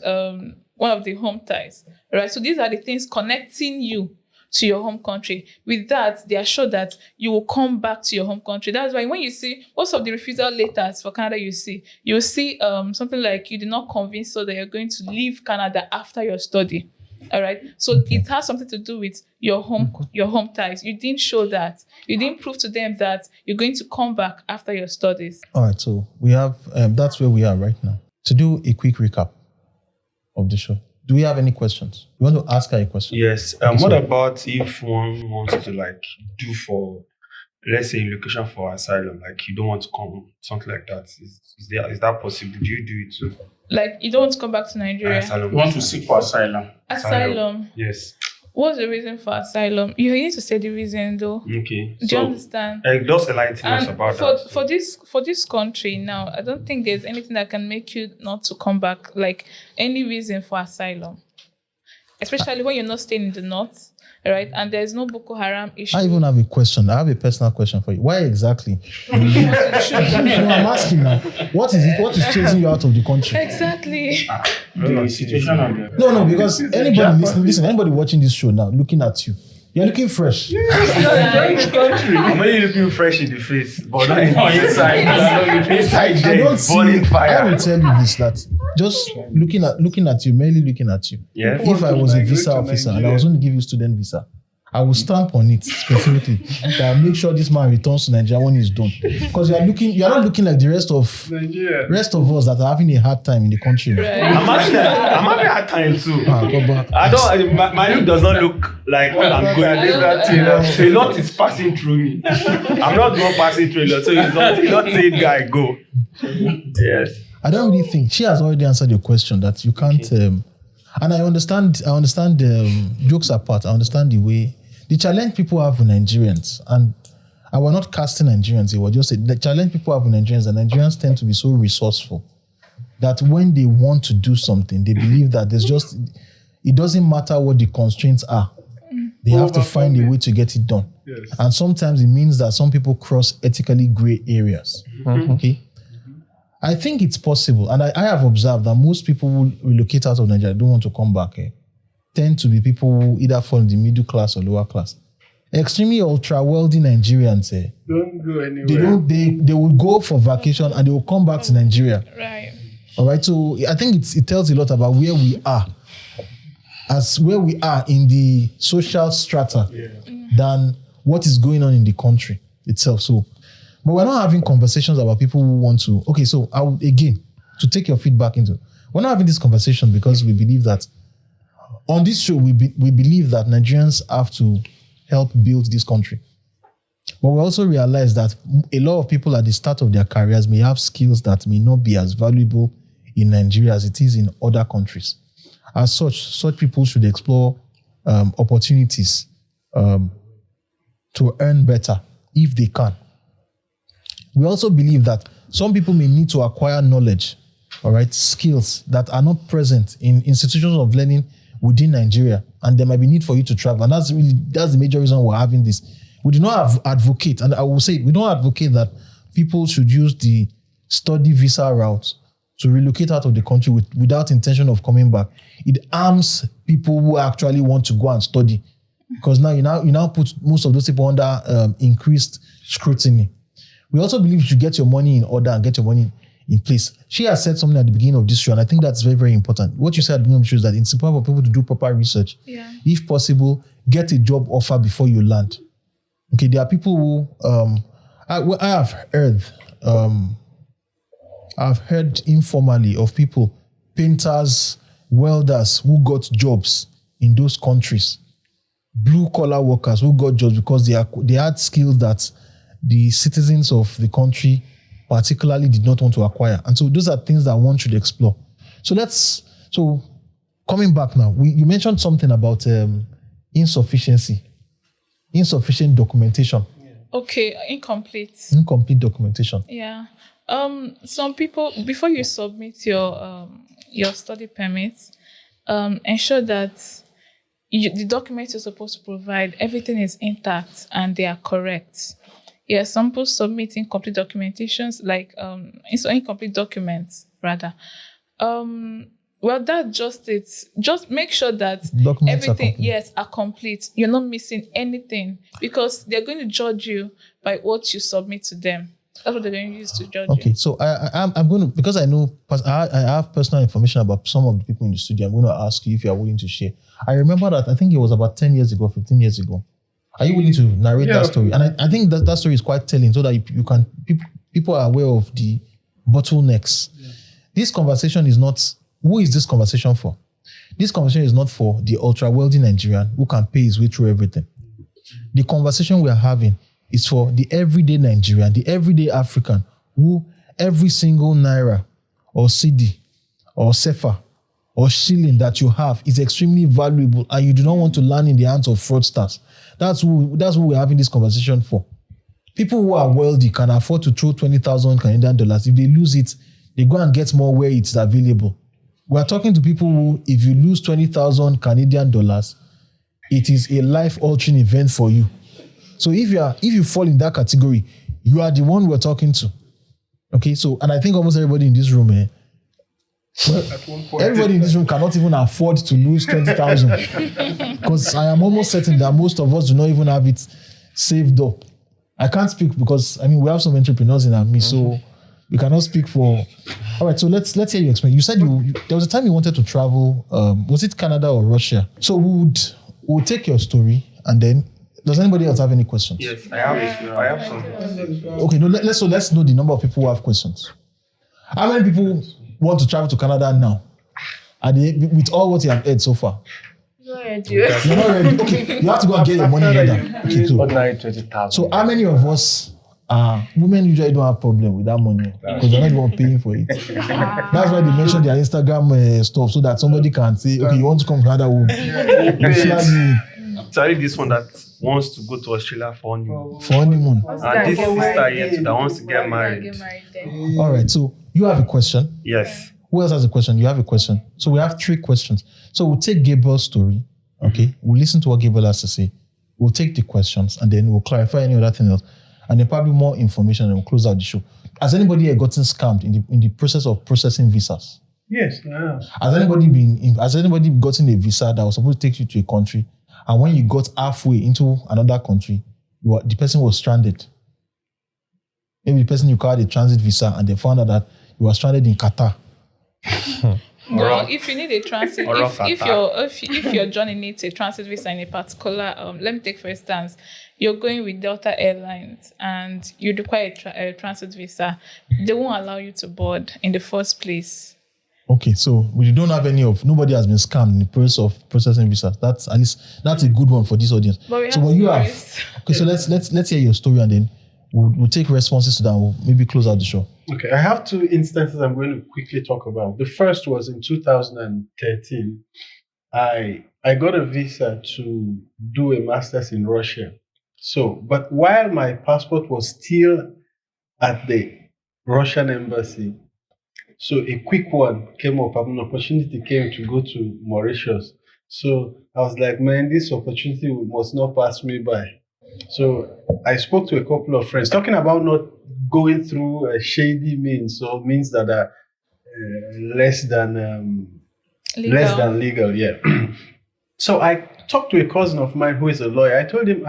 one of the home ties. All right. So these are the things connecting you to your home country. With that, they are sure that you will come back to your home country. That's why when you see most of the refusal letters for Canada, you'll see something like you did not convince so that you're going to leave Canada after your study. All right. So it has something to do with your home ties. You didn't show that. You didn't prove to them that you're going to come back after your studies. All right. So we have that's where we are right now. To do a quick recap of the show. Do we have any questions? You want to ask her a question? Yes. What about if one wants to do for, let's say, relocation for asylum, like you don't want to come, something like that? Is that possible? Do you do it too? Like you don't want to come back to Nigeria? Asylum. You want to seek for asylum? Asylum. Yes. What's the reason for asylum? You need to say the reason though. Okay. Do you understand? Just enlighten us about that. For this country now, I don't think there's anything that can make you not to come back. Like any reason for asylum, especially when you're not staying in the north, right? And there's no Boko Haram issue. I even have a question. I have a personal question for you. Why exactly? So I'm asking now. What is it? What is chasing you out of the country? Exactly. The situation of the... No, because anybody listen, anybody watching this show now, looking at you, you're looking fresh. I'm only looking fresh in the face, but not inside. Inside there, burning fire. I will tell you this, that just looking at you, merely looking at you. Yeah. If I was a visa officer and I was going to give you student visa, I will stamp on it specifically that I make sure this man returns to Nigeria when he's done. Because you are not looking like the rest of us that are having a hard time in the country. Right. I'm having a hard time too. My look does not look like what I'm going. A lot is passing through me. I'm not the one passing through a lot, so it's not saying guy go. Yes. I don't really think she has already answered your question that you can't. Okay. And I understand. Jokes apart, I understand the way. The challenge people have with Nigerians, and I was not casting Nigerians, it was just the challenge people have with Nigerians, and Nigerians tend to be so resourceful. that when they want to do something, they believe that it doesn't matter what the constraints are. They have to find a way to get it done. Yes. And sometimes it means that some people cross ethically gray areas. Okay. I think it's possible. And I have observed that most people who relocate out of Nigeria don't want to come back. Tend to be people who either fall in the middle class or lower class. Extremely ultra wealthy Nigerians. Don't go anywhere. They will go for vacation and they will come back to Nigeria. Right. All right. So I think it tells a lot about where we are, where we are in the social strata than what is going on in the country itself. So, but we're not having conversations about people who want to. Okay. So to take your feedback into, we're not having this conversation because we believe that on this show, we believe that Nigerians have to help build this country. But we also realize that a lot of people at the start of their careers may have skills that may not be as valuable in Nigeria as it is in other countries. As such people should explore opportunities to earn better if they can. We also believe that some people may need to acquire knowledge, all right, skills that are not present in institutions of learning within Nigeria, and there might be need for you to travel. And that's the major reason we're having this. We do not advocate, and I will say we don't advocate that people should use the study visa route to relocate out of the country without intention of coming back. It harms people who actually want to go and study, because now you now put most of those people under increased scrutiny. We also believe you should get your money in order and get your money in place. She has said something at the beginning of this show, and I think that's very, very important. What you said at the beginning of the show is that it's important for people to do proper research. Yeah. If possible, get a job offer before you land. Okay, there are people who I have heard informally of people, painters, welders who got jobs in those countries, blue collar workers who got jobs because they had skills that the citizens of the country particularly did not want to acquire. And so those are things that one should explore. So coming back now, you mentioned something about insufficient documentation. Okay, incomplete documentation. Yeah. Some people, before you submit your study permits, ensure that the documents you're supposed to provide, everything is intact and they are correct. Yeah, some people submit incomplete documentations, like incomplete documents rather. Well, that's just it. Just make sure that documents everything are complete. You're not missing anything, because they're going to judge you by what you submit to them. That's what they're going to use to judge you. Okay, so I'm going to, because I know I have personal information about some of the people in the studio. I'm going to ask you if you are willing to share. I remember that I think it was about 10 years ago, 15 years ago. Are you willing to narrate that story? And I think that story is quite telling, so that you can people are aware of the bottlenecks. Yeah. This conversation is not. Who is this conversation for? This conversation is not for the ultra wealthy Nigerian who can pay his way through everything. The conversation we are having is for the everyday Nigerian, the everyday African, who every single naira or cedi or sefa or shilling that you have is extremely valuable, and you do not want to land in the hands of fraudsters. That's who we're having this conversation for. People who are wealthy can afford to throw 20,000 Canadian dollars. If they lose it, they go and get more where it's available. We're talking to people who, if you lose 20,000 Canadian dollars, it is a life-altering event for you. So if you fall in that category, you are the one we're talking to. Okay, so, and I think almost everybody in this room, everybody in this room cannot even afford to lose 20,000, because I am almost certain that most of us do not even have it saved up. I can't speak because we have some entrepreneurs in our midst, so we cannot speak for. All right, so let's hear you explain. You said there was a time you wanted to travel. Was it Canada or Russia? So we'll take your story, and then does anybody else have any questions? Yes, I have some. Okay, no. Let's know the number of people who have questions. How many people want to travel to Canada now? Are they, with all what you have heard so far? You're not ready. You're not ready. Okay, you have to go and get your money together. Okay, so ordinary 20,000. So how many of us women usually don't have problem with that money because they're not the one paying for it. That's why they mention their Instagram stuff, so that somebody can say, okay, you want to come to Canada, we'll flag you. Sorry, this one that wants to go to Australia for honeymoon. And this sister here too that wants to get married. All right, so you have a question. Yes. Who else has a question? You have a question. So we have 3 questions. So we'll take Gabriel's story. Okay. We'll listen to what Gabriel has to say. We'll take the questions and then we'll clarify any other thing else. And then probably more information and we'll close out the show. Has anybody here gotten scammed in the process of processing visas? Yes, yeah. Has anybody gotten a visa that was supposed to take you to a country, and when you got halfway into another country, the person was stranded? Maybe the person you called a transit visa and they found out that you were stranded in Qatar. Well, if you need a transit, if your journey needs a transit visa in a particular, let me take for instance, you're going with Delta Airlines and you require a transit visa, they won't allow you to board in the first place. Okay, so we don't have nobody has been scammed in the process of processing visas. That's a good one for this audience. But so what you have, okay, so let's hear your story and then we'll take responses to that. We'll maybe close out the show. Okay, I have 2 instances I'm going to quickly talk about. The first was in 2013. I got a visa to do a master's in Russia. So, but while my passport was still at the Russian embassy, so a quick one came up. An opportunity came to go to Mauritius. So I was like, man, this opportunity must not pass me by. So I spoke to a couple of friends, talking about not going through shady means or means that are less than legal. Yeah. So I talked to a cousin of mine who is a lawyer. I told him,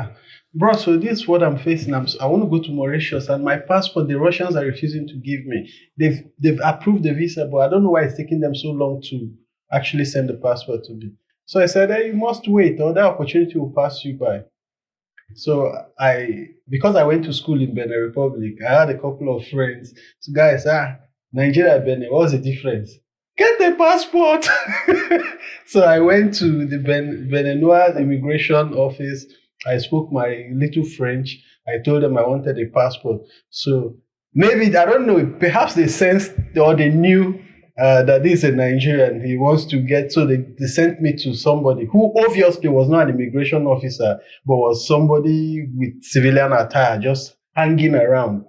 bro, so this is what I'm facing. I want to go to Mauritius and my passport, the Russians are refusing to give me. They've approved the visa, but I don't know why it's taking them so long to actually send the passport to me. So I said, hey, you must wait or that opportunity will pass you by. So because I went to school in Benin Republic, I had a couple of friends. So guys, Nigeria, Benin, what's the difference? Get the passport. So I went to the Beninois immigration office. I spoke my little French. I told them I wanted a passport. So maybe, I don't know, perhaps they sensed or they knew that this is a Nigerian. He wants to get, so they sent me to somebody who obviously was not an immigration officer, but was somebody with civilian attire just hanging around.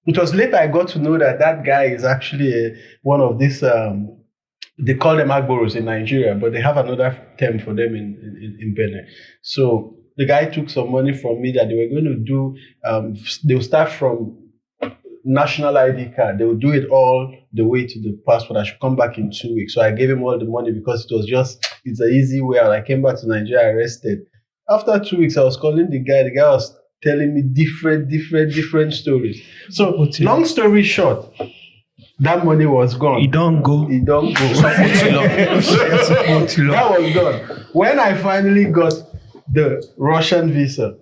It was later I got to know that guy is actually one of these, they call them Agboros in Nigeria, but they have another term for them in Benin. So the guy took some money from me that they were going to do, they'll start from national ID card. They will do it all the way to the passport. I should come back in 2 weeks. So I gave him all the money because it's an easy way out. I came back to Nigeria, arrested. After 2 weeks, I was calling the guy. The guy was telling me different stories. So long story short, that money was gone. It don't go. That was gone. When I finally got the Russian visa,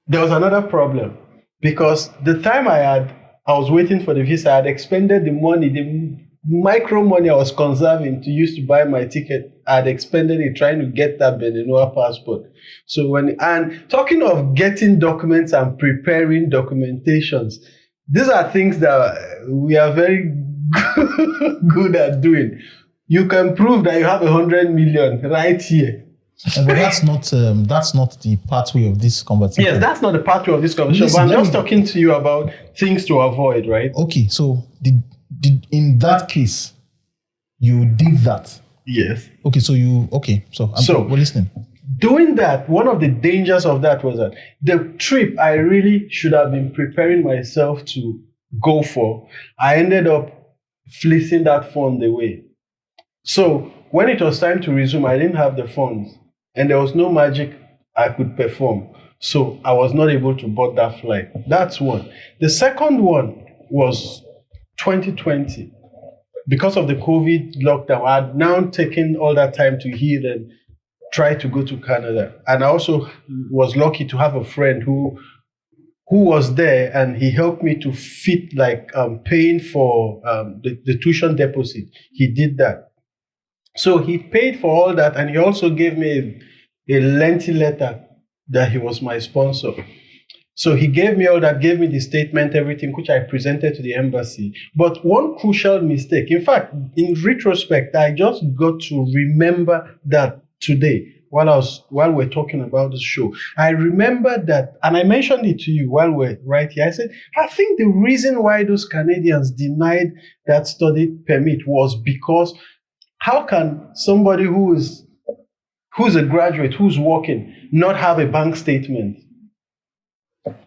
there was another problem. Because the time I was waiting for the visa, I had expended the money, the micro money I was conserving to use to buy my ticket. I had expended it trying to get that Beninois passport. So and talking of getting documents and preparing documentations, these are things that we are very good at doing. You can prove that you have 100 million right here. But that's not the pathway of this conversation. Yes, that's not the pathway of this conversation. Listen, but I'm just talking to you about things to avoid, right? Okay, so in that case, you did that. Yes. Okay, so we're listening. Doing that, one of the dangers of that was that the trip I really should have been preparing myself to go for, I ended up fleecing that fund away. So when it was time to resume, I didn't have the funds. And there was no magic I could perform. So I was not able to board that flight. That's one. The second one was 2020. Because of the COVID lockdown, I had now taken all that time to heal and try to go to Canada. And I also was lucky to have a friend who was there, and he helped me to fit paying for the tuition deposit. He did that. So he paid for all that, and he also gave me a lengthy letter that he was my sponsor. So he gave me all that, gave me the statement, everything, which I presented to the embassy. But one crucial mistake, in fact, in retrospect, I just got to remember that today. while we're talking about this show, I remember that, and I mentioned it to you while we're right here. I said, I think the reason why those Canadians denied that study permit was because how can somebody who's a graduate, who's working, not have a bank statement?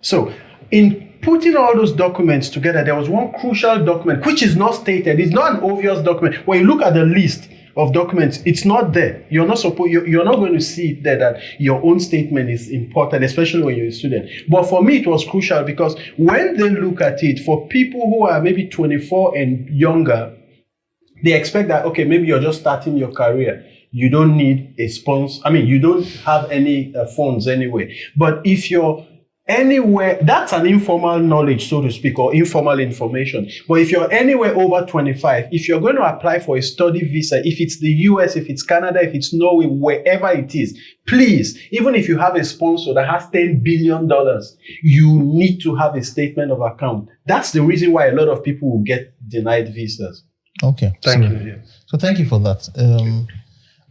So in putting all those documents together, there was one crucial document which is not stated. It's not an obvious document. When you look at the list of documents, it's not there. You're not going to see it there that your own statement is important, especially when you're a student. But for me, it was crucial because when they look at it, for people who are maybe 24 and younger, they expect that, okay, maybe you're just starting your career. You don't need a sponsor. I mean, you don't have any funds anyway. But if you're anywhere, that's an informal knowledge, so to speak, or informal information. But if you're anywhere over 25, if you're going to apply for a study visa, if it's the US, if it's Canada, if it's Norway, wherever it is, please, even if you have a sponsor that has $10 billion, you need to have a statement of account. That's the reason why a lot of people will get denied visas. Okay. Thank you. Yeah. So thank you for that.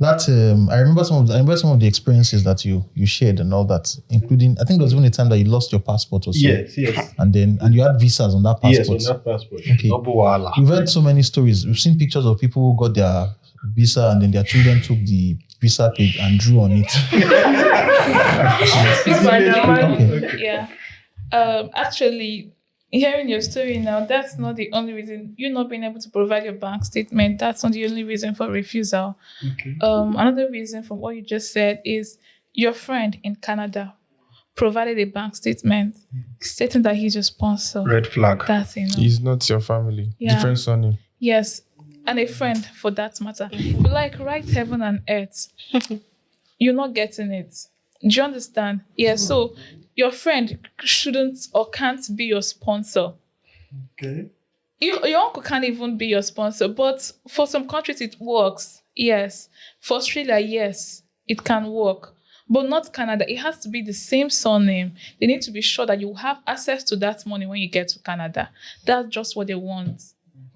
I remember some of the experiences that you shared and all that, including, I think there was even a time that you lost your passport or so. Yes. And you had visas on that passport. Yes, on that passport. Okay. We've heard so many stories. We've seen pictures of people who got their visa and then their children took the visa page and drew on it. Okay. Yeah. Actually, hearing your story now, that's not the only reason. You not being able to provide your bank statement, that's not the only reason for refusal. Okay. Another reason from what you just said is your friend in Canada provided a bank statement stating that he's your sponsor. Red flag. That's enough. He's not your family. Yeah. Different surname. Yes. And a friend for that matter. If you like, write heaven and earth, you're not getting it. Do you understand? Yeah, so your friend shouldn't or can't be your sponsor. Okay. Your uncle can't even be your sponsor, but for some countries it works. Yes. For Australia, yes, it can work. But not Canada. It has to be the same surname. They need to be sure that you have access to that money when you get to Canada. That's just what they want.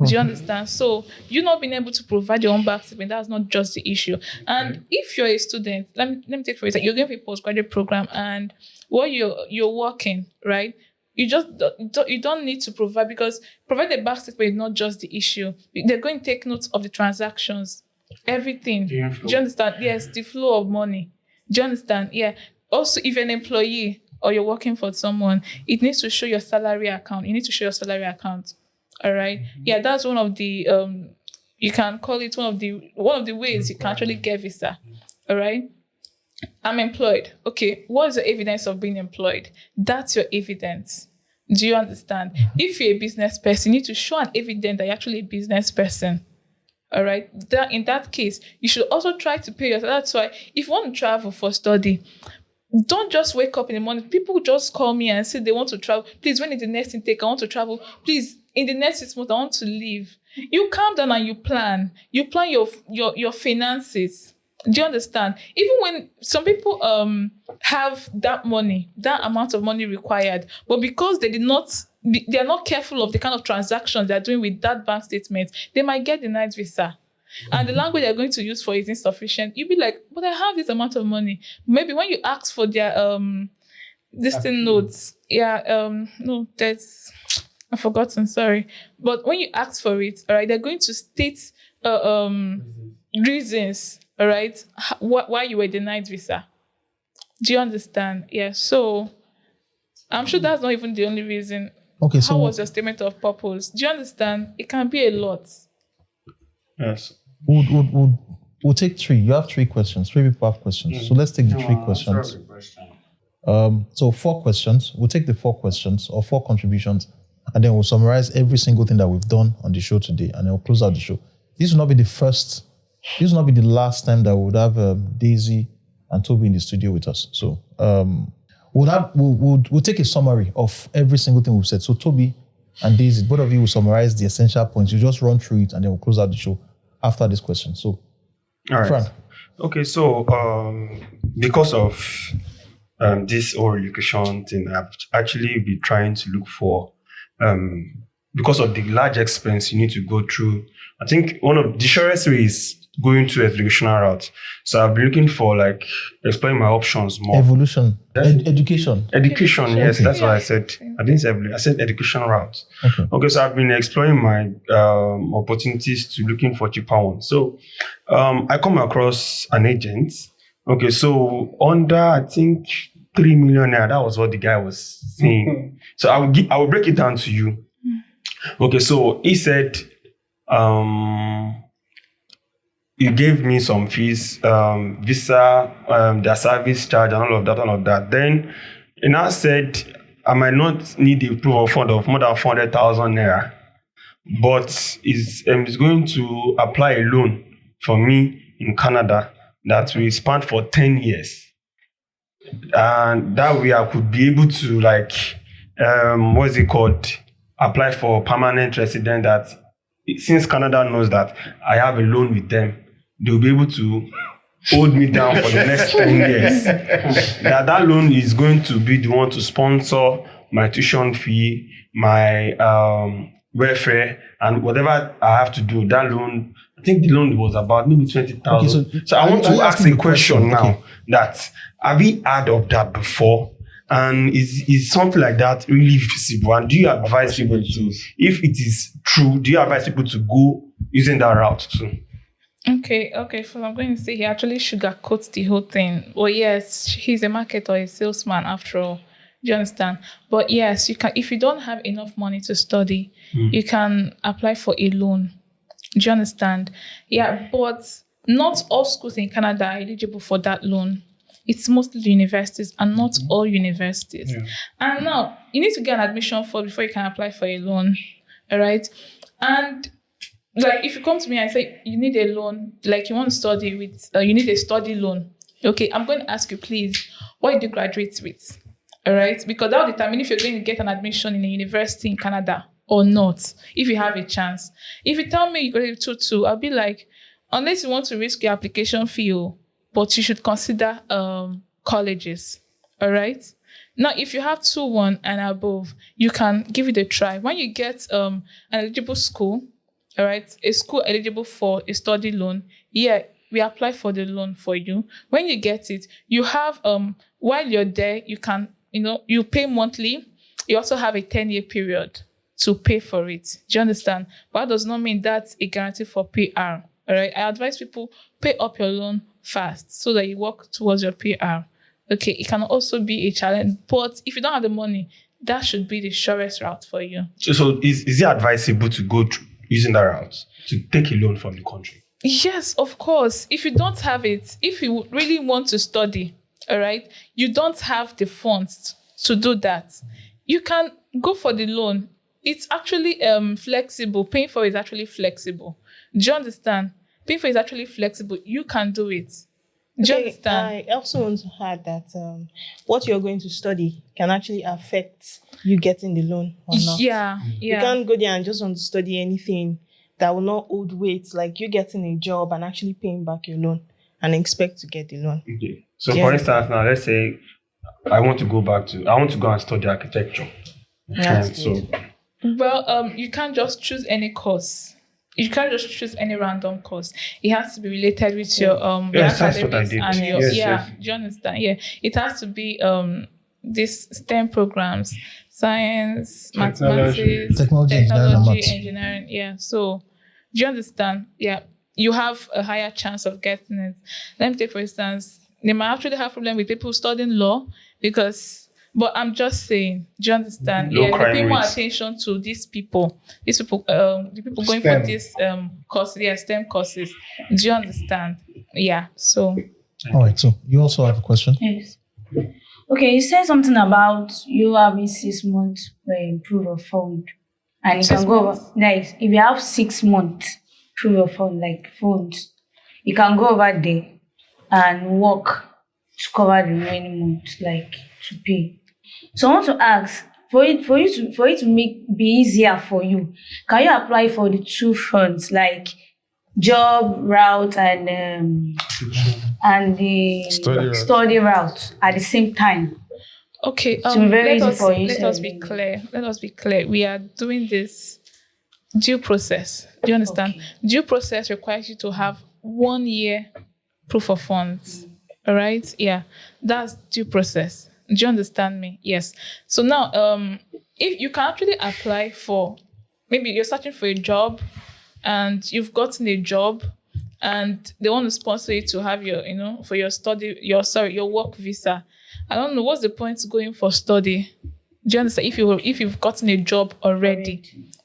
Do you understand? So you not being able to provide your own bank statement, that's not just the issue. And if you're a student, let me take for example, you're going for a postgraduate program and while you're working, right? You don't need to provide, because provide a bank statement is not just the issue. They're going to take notes of the transactions, everything. Do you understand? Yes, the flow of money. Do you understand? Yeah. Also, if you're an employee or you're working for someone, it needs to show your salary account. You need to show your salary account. All right. Yeah, that's one of the you can call it one of the ways you can actually get visa. All right. I'm employed. Okay, what is the evidence of being employed? That's your evidence. Do you understand? If you're a business person, you need to show an evidence that you're actually a business person. All right. In that case, you should also try to pay yourself. That's why if you want to travel for study, don't just wake up in the morning. People just call me and say they want to travel. Please, when is the next intake? I want to travel. Please, in the next 6 months, I want to leave. You calm down and you plan. You plan your finances. Do you understand? Even when some people have that amount of money required, but because they are not careful of the kind of transactions they're doing with that bank statement, they might get denied visa. And the language they're going to use for it is insufficient. You'll be like, but I have this amount of money. Maybe when you ask for their notes, no, I've forgotten, sorry. But when you ask for it, all right, they're going to state reasons, all right, why you were denied visa. Do you understand? Yeah, so I'm sure that's not even the only reason. Okay, so how was your statement of purpose? Do you understand? It can be a lot. Yes. We'll take three. You have 3 questions. 3 people have questions. So let's take the 3 questions. So 4 questions. We'll take the 4 questions or 4 contributions, and then we'll summarize every single thing that we've done on the show today, and then we'll close out the show. This will not be the first. This will not be the last time that we would have Daisy and Toby in the studio with us. So we'll take a summary of every single thing we've said. So Toby and Daisy, both of you will summarize the essential points. You just run through it, and then we'll close out the show after this question. So, all right. Frank. Okay, so because of this whole relocation thing, I've actually been trying to look for, because of the large expense you need to go through. I think one of the surest way is going to educational route. So I've been looking for like exploring my options more. Evolution. Education. Education, yes, Okay. that's what I said. I didn't say evolution, I said education route. Okay. So I've been exploring my opportunities to looking for cheaper ones. So I come across an agent. Okay, so under I think 3 million naira, that was what the guy was saying. So I will break it down to you. Okay, so he said he gave me some fees, visa, their service charge, and all of that. Then he now said I might not need a proof of fund of more than 400,000 naira, but he's going to apply a loan for me in Canada that will span for 10 years. And that way I could be able to what's it called? Apply for permanent resident that since Canada knows that I have a loan with them, they'll be able to hold me down for the next 10 years. That loan is going to be the one to sponsor my tuition fee, my welfare, and whatever I have to do. That loan, I think the loan was about maybe 20,000. Okay, so I want to ask a question now. Okay. That have we heard of that before? And is something like that really feasible? And do you advise people to, if it is true, do you advise people to go using that route too? Okay. So I'm going to say he actually sugarcoats the whole thing. Well, yes, he's a marketer or a salesman after all. Do you understand? But yes, you can. If you don't have enough money to study, you can apply for a loan. Do you understand? Yeah, but not all schools in Canada are eligible for that loan. It's mostly the universities and not all universities. Yeah. And now, you need to get an admission form before you can apply for a loan. All right? And if you come to me and say you need a loan, you want to study with, you need a study loan. Okay, I'm going to ask you, please, what did you graduate with? All right? Because that will determine if you're going to get an admission in a university in Canada or not, if you have a chance. If you tell me you graduated 2-2, I'll be like, unless you want to risk your application fee, but you should consider colleges. All right? Now, if you have 2-1 and above, you can give it a try. When you get an eligible school, all right, a school eligible for a study loan, we apply for the loan for you. When you get it, you have, while you're there, you can, you pay monthly. You also have a 10-year period to pay for it. Do you understand? But that does not mean that's a guarantee for PR. All right? I advise people, pay up your loan fast so that you work towards your PR. Okay, it can also be a challenge, but if you don't have the money, that should be the surest route for you. So is it advisable to go using that route, to take a loan from the country? Yes, of course. If you don't have it, if you really want to study, all right, you don't have the funds to do that, you can go for the loan. It's actually flexible. Paying for it is actually flexible. Do you understand? Paying for it is actually flexible. You can do it. Do you understand? I also want to add that what you're going to study can actually affect you getting the loan or not. Yeah. You can't go there and just want to study anything that will not hold weight, like you getting a job and actually paying back your loan and expect to get the loan. Okay. So for instance, now let's say I want to go and study architecture. Well, you can't just choose any course. You can't just choose any random course. It has to be related with your your academics and your yes. Do you understand? Yeah. It has to be these STEM programs, science, mathematics, technology, engineering. Yeah. So do you understand? Yeah. You have a higher chance of getting it. Let me take for instance, they might actually have problem with people studying law but I'm just saying, do you understand? They pay more attention to these people. The people going STEM. for this courses, STEM courses. Do you understand? Yeah. So. All right. So you also have a question? Yes. Okay, you said something about you having 6 months proof of fund, and you can go over. Nice. If you have 6 months proof of fund, like funds, you can go over there and work to cover the remaining months, to pay. So I want to ask, for it to be easier for you, can you apply for the 2 fronts, like job route and the study route at the same time? Okay. Let us be clear. We are doing this due process. Do you understand? Okay. Due process requires you to have 1 year proof of funds. All right. Yeah. That's due process. Do you understand me? Yes. So now, if you can actually apply for, maybe you're searching for a job and you've gotten a job and they want to sponsor you to have your, for your study, your work visa. I don't know, what's the point going for study? Do you understand? If you've gotten a job already,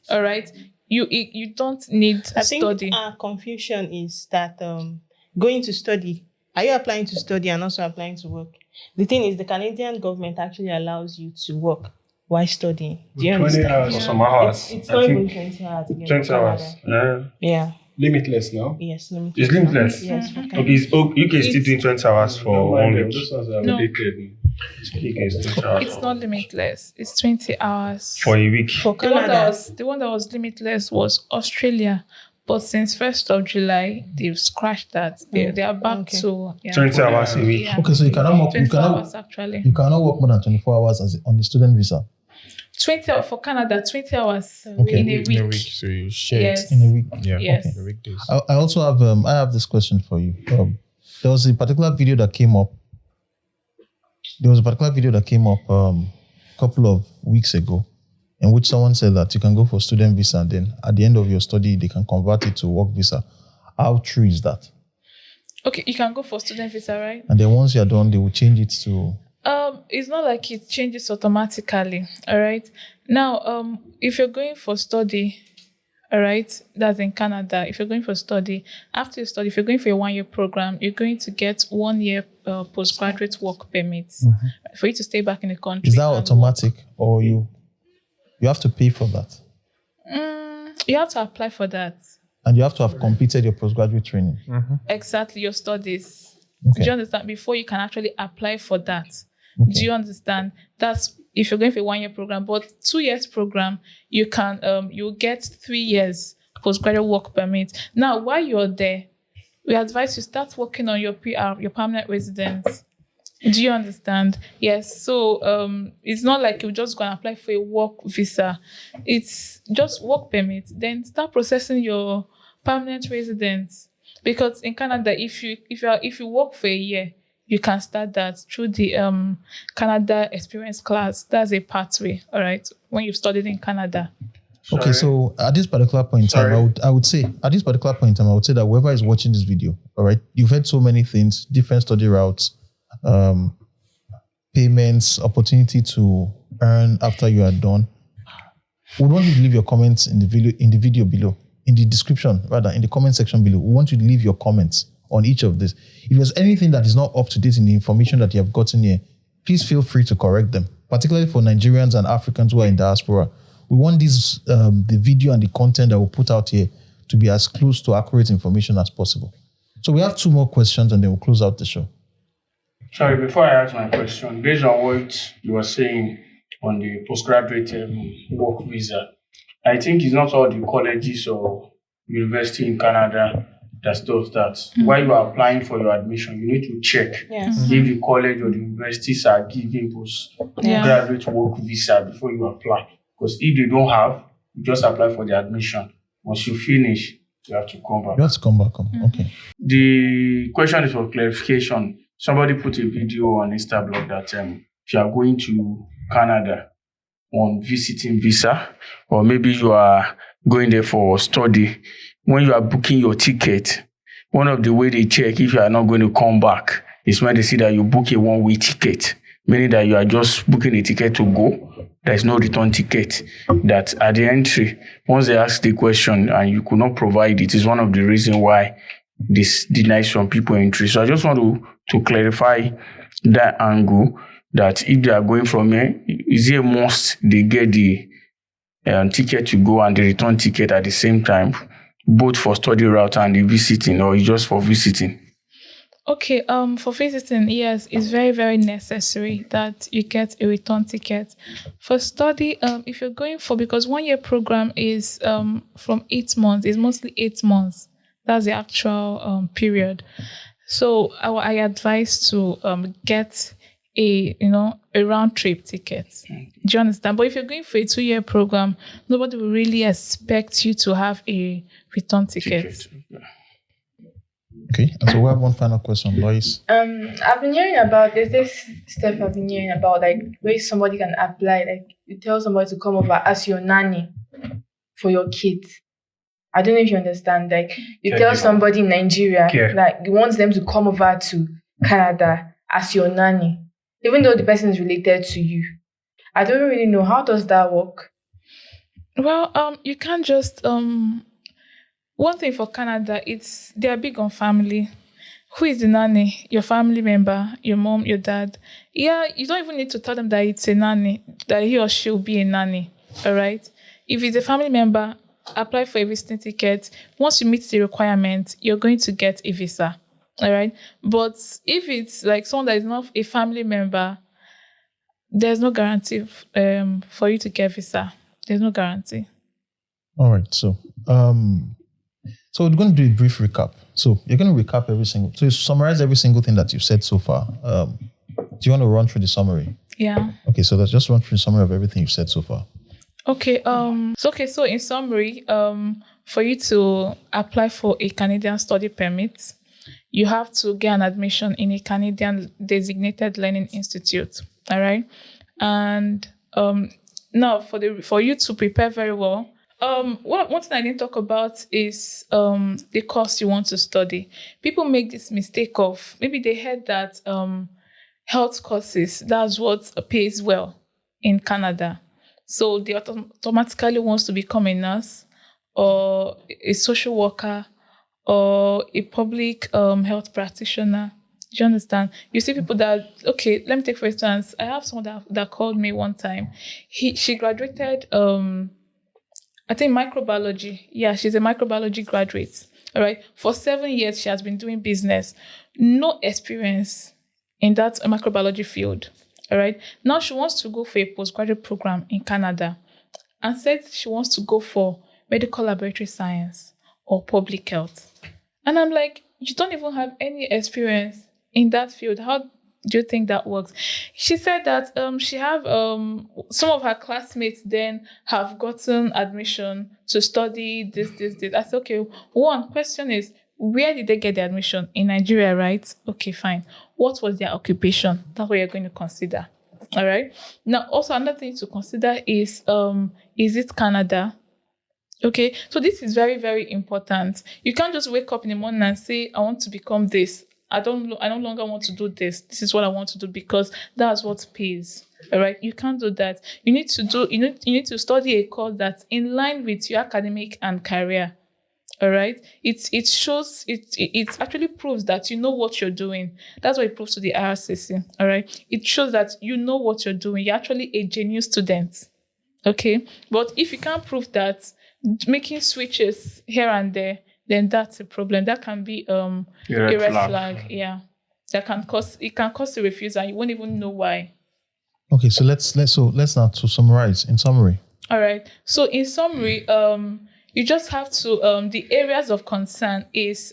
all right, you don't need I think study. our confusion is that going to study. Are you applying to study and also applying to work? The thing is, the Canadian government actually allows you to work while studying. Do you 20 understand? hours or some hours. It's I not think even 20 hours. Again, 20 for hours. Canada. Yeah. Limitless now? Yes, limitless. It's limitless. Yes. For Okay, UK is still doing 20 hours for 1 week. Those ones are No. related. UK is 20 hours. It's not limitless. It's 20 hours. For a week. For The one, Canada. the one that was limitless was Australia. But since 1st of July, they've scratched that. They are back to 20 hours a week. Yeah. Okay, so you cannot work. 20 hours actually. You cannot work more than 24 hours on the student visa. 20 hours for Canada, 20 hours Okay. in a week. In a week, so you share Yes. In a week. Yeah. Yes. Okay. Weekdays. I also have I have this question for you. There was a particular video that came up. A couple of weeks ago, in which someone said that you can go for student visa and then at the end of your study they can convert it to work visa. How true is that? Okay, you can go for student visa, right? And then once you're done, they will change it to. It's not like it changes automatically. All right. Now, if you're going for study, all right, that's in Canada. If you're going for study, after you study, if you're going for a 1 year program, you're going to get 1 year postgraduate work permit for you to stay back in the country. Is that and automatic or you have to pay for that? you have to apply for that. And you have to have completed your postgraduate training. Exactly, your studies. Okay. Do you understand? Before you can actually apply for that. Okay. Do you understand? That's if you're going for a 1 year program, but 2 years program, you can you get 3 years postgraduate work permit. Now, while you're there, we advise you start working on your PR, your permanent residence. Do you understand? Yes. So it's not like you're just going to apply for a work visa. It's just work permit. Then start processing your permanent residence. Because in Canada, if you work for a year, you can start that through the Canada Experience class. That's a pathway, all right, when you've studied in Canada. Okay, so at this particular point in time, I would say that whoever is watching this video, all right, you've heard so many things, different study routes, payments, opportunity to earn after you are done. We want you to leave your comments in the video below, in the description, rather, in the comment section below. We want you to leave your comments on each of this. If there's anything that is not up to date in the information that you have gotten here, please feel free to correct them, particularly for Nigerians and Africans who are in diaspora. We want this, the video and the content that we put out here to be as close to accurate information as possible. So we have 2 more questions and then we'll close out the show. Sorry, before I ask my question, based on what you were saying on the postgraduate work visa, I think it's not all the colleges or university in Canada that does that. While you are applying for your admission, you need to check if the college or the universities are giving postgraduate work visa before you apply. Because if they don't have, you just apply for the admission. Once you finish, you have to come back. You have to come back. Okay. The question is for clarification. Somebody put a video on Instablog that if you are going to Canada on visiting visa, or maybe you are going there for study, when you are booking your ticket, one of the way they check if you are not going to come back is when they see that you book a 1-way ticket, meaning that you are just booking a ticket to go. There is no return ticket. That at the entry, once they ask the question and you could not provide it, is one of the reasons why this denies some people entry. So I just want to clarify that angle, that if they are going from here, is it a must they get the ticket to go and the return ticket at the same time, both for study route and the visiting, or just for visiting? Okay, for visiting, yes, it's very, very necessary that you get a return ticket. For study, if you're going for, because 1 year program is from 8 months, it's mostly 8 months. That's the actual period. So I advise to get a round trip ticket. Do you understand? But if you're going for a 2 year program, nobody will really expect you to have a return ticket. Okay, and so we have one final question, Lois. I've been hearing about there's this stuff I've been hearing about like where somebody can apply, like you tell somebody to come over as your nanny for your kids. I don't know if you understand. Like you tell somebody in Nigeria, like you want them to come over to Canada as your nanny, even though the person is related to you. I don't really know, how does that work? Well, you can't just one thing for Canada, they are big on family. Who is the nanny? Your family member, your mom, your dad. Yeah, you don't even need to tell them that it's a nanny, that he or she will be a nanny. All right. If it's a family member, apply for a visiting ticket. Once you meet the requirement, you're going to get a visa. All right. But if it's like someone that is not a family member, there's no guarantee for you to get visa. There's no guarantee. All right. So we're going to do a brief recap. So you're going to recap so you summarize every single thing that you've said so far. Do you want to run through the summary? Yeah. Okay, so let's just run through the summary of everything you've said so far. Okay. So in summary, for you to apply for a Canadian study permit, you have to get an admission in a Canadian designated learning institute. All right. And now for you to prepare very well. One thing I didn't talk about is the course you want to study. People make this mistake of maybe they heard that health courses, that's what pays well in Canada. So they automatically wants to become a nurse or a social worker or a public health practitioner. Do you understand? You see people that, okay, let me take for instance, I have someone that called me one time. She graduated I think microbiology. Yeah, she's a microbiology graduate. All right. For 7 years, she has been doing business. No experience in that microbiology field. All right. Now she wants to go for a postgraduate program in Canada and said she wants to go for medical laboratory science or public health. And I'm like, you don't even have any experience in that field. How do you think that works? She said that she have some of her classmates then have gotten admission to study this. I said, okay, one question is, where did they get the admission? In Nigeria, right? Okay, fine. What was their occupation? That's what you're going to consider. All right. Now, also another thing to consider is it Canada? Okay, so this is very, very important. You can't just wake up in the morning and say, I want to become this. I no longer want to do this. This is what I want to do because that's what pays. All right. You can't do that. You need to study a course that's in line with your academic and career. All right. It actually proves that you know what you're doing. That's what it proves to the IRCC. All right. It shows that you know what you're doing. You're actually a genuine student. Okay. But if you can't prove that, making switches here and there, then that's a problem. That can be a red flag. Yeah, that can cause a refusal. You won't even know why. Okay, so let's now to summarize. In summary. All right. So in summary, you just have to the areas of concern is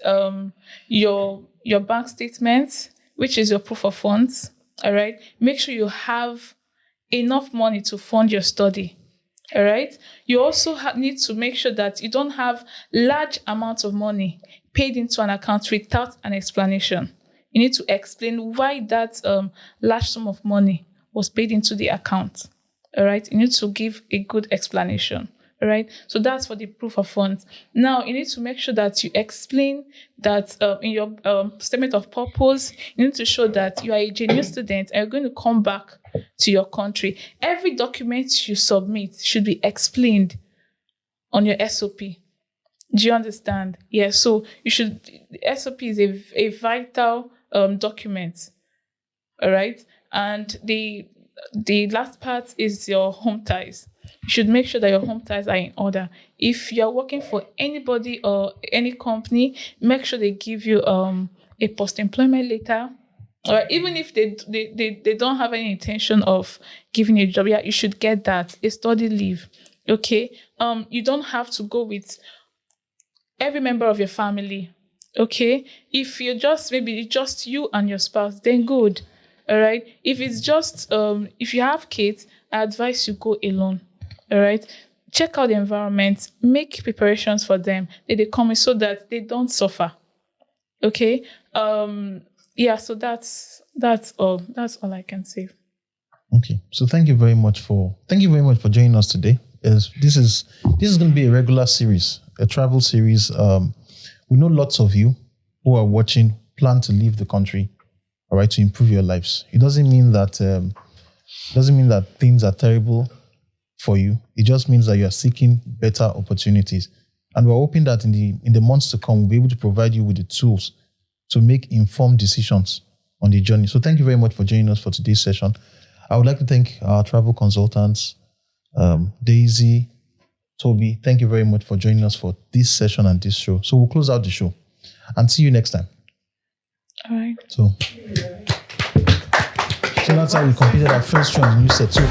your bank statements, which is your proof of funds. All right. Make sure you have enough money to fund your study. All right. You also need to make sure that you don't have large amounts of money paid into an account without an explanation. You need to explain why that large sum of money was paid into the account. All right. You need to give a good explanation. All right. So that's for the proof of funds. Now you need to make sure that you explain that in your statement of purpose, you need to show that you are a genuine student and you're going to come back to your country. Every document you submit should be explained on your SOP. Do you understand? Yeah. So the SOP is a vital document. All right. And the last part is your home ties. You should make sure that your home ties are in order. If you're working for anybody or any company, make sure they give you a post-employment letter. Or even if they don't have any intention of giving you a job, yeah, you should get that. A study leave. Okay. You don't have to go with every member of your family. Okay. If you're maybe just you and your spouse, then good. All right. If it's just if you have kids, I advise you go alone. All right. Check out the environment. Make preparations for them. They come in so that they don't suffer. Okay. Yeah. So that's all. That's all I can say. Okay. So thank you very much for joining us today. This is going to be a regular series, a travel series. We know lots of you who are watching plan to leave the country, all right, to improve your lives. It doesn't mean that things are terrible for you. It just means that you are seeking better opportunities. And we're hoping that in the months to come, we'll be able to provide you with the tools to make informed decisions on the journey. So thank you very much for joining us for today's session. I would like to thank our travel consultants, Daisy, Toby. Thank you very much for joining us for this session and this show. So we'll close out the show and see you next time. All right. So that's how we completed our first show on the new set. So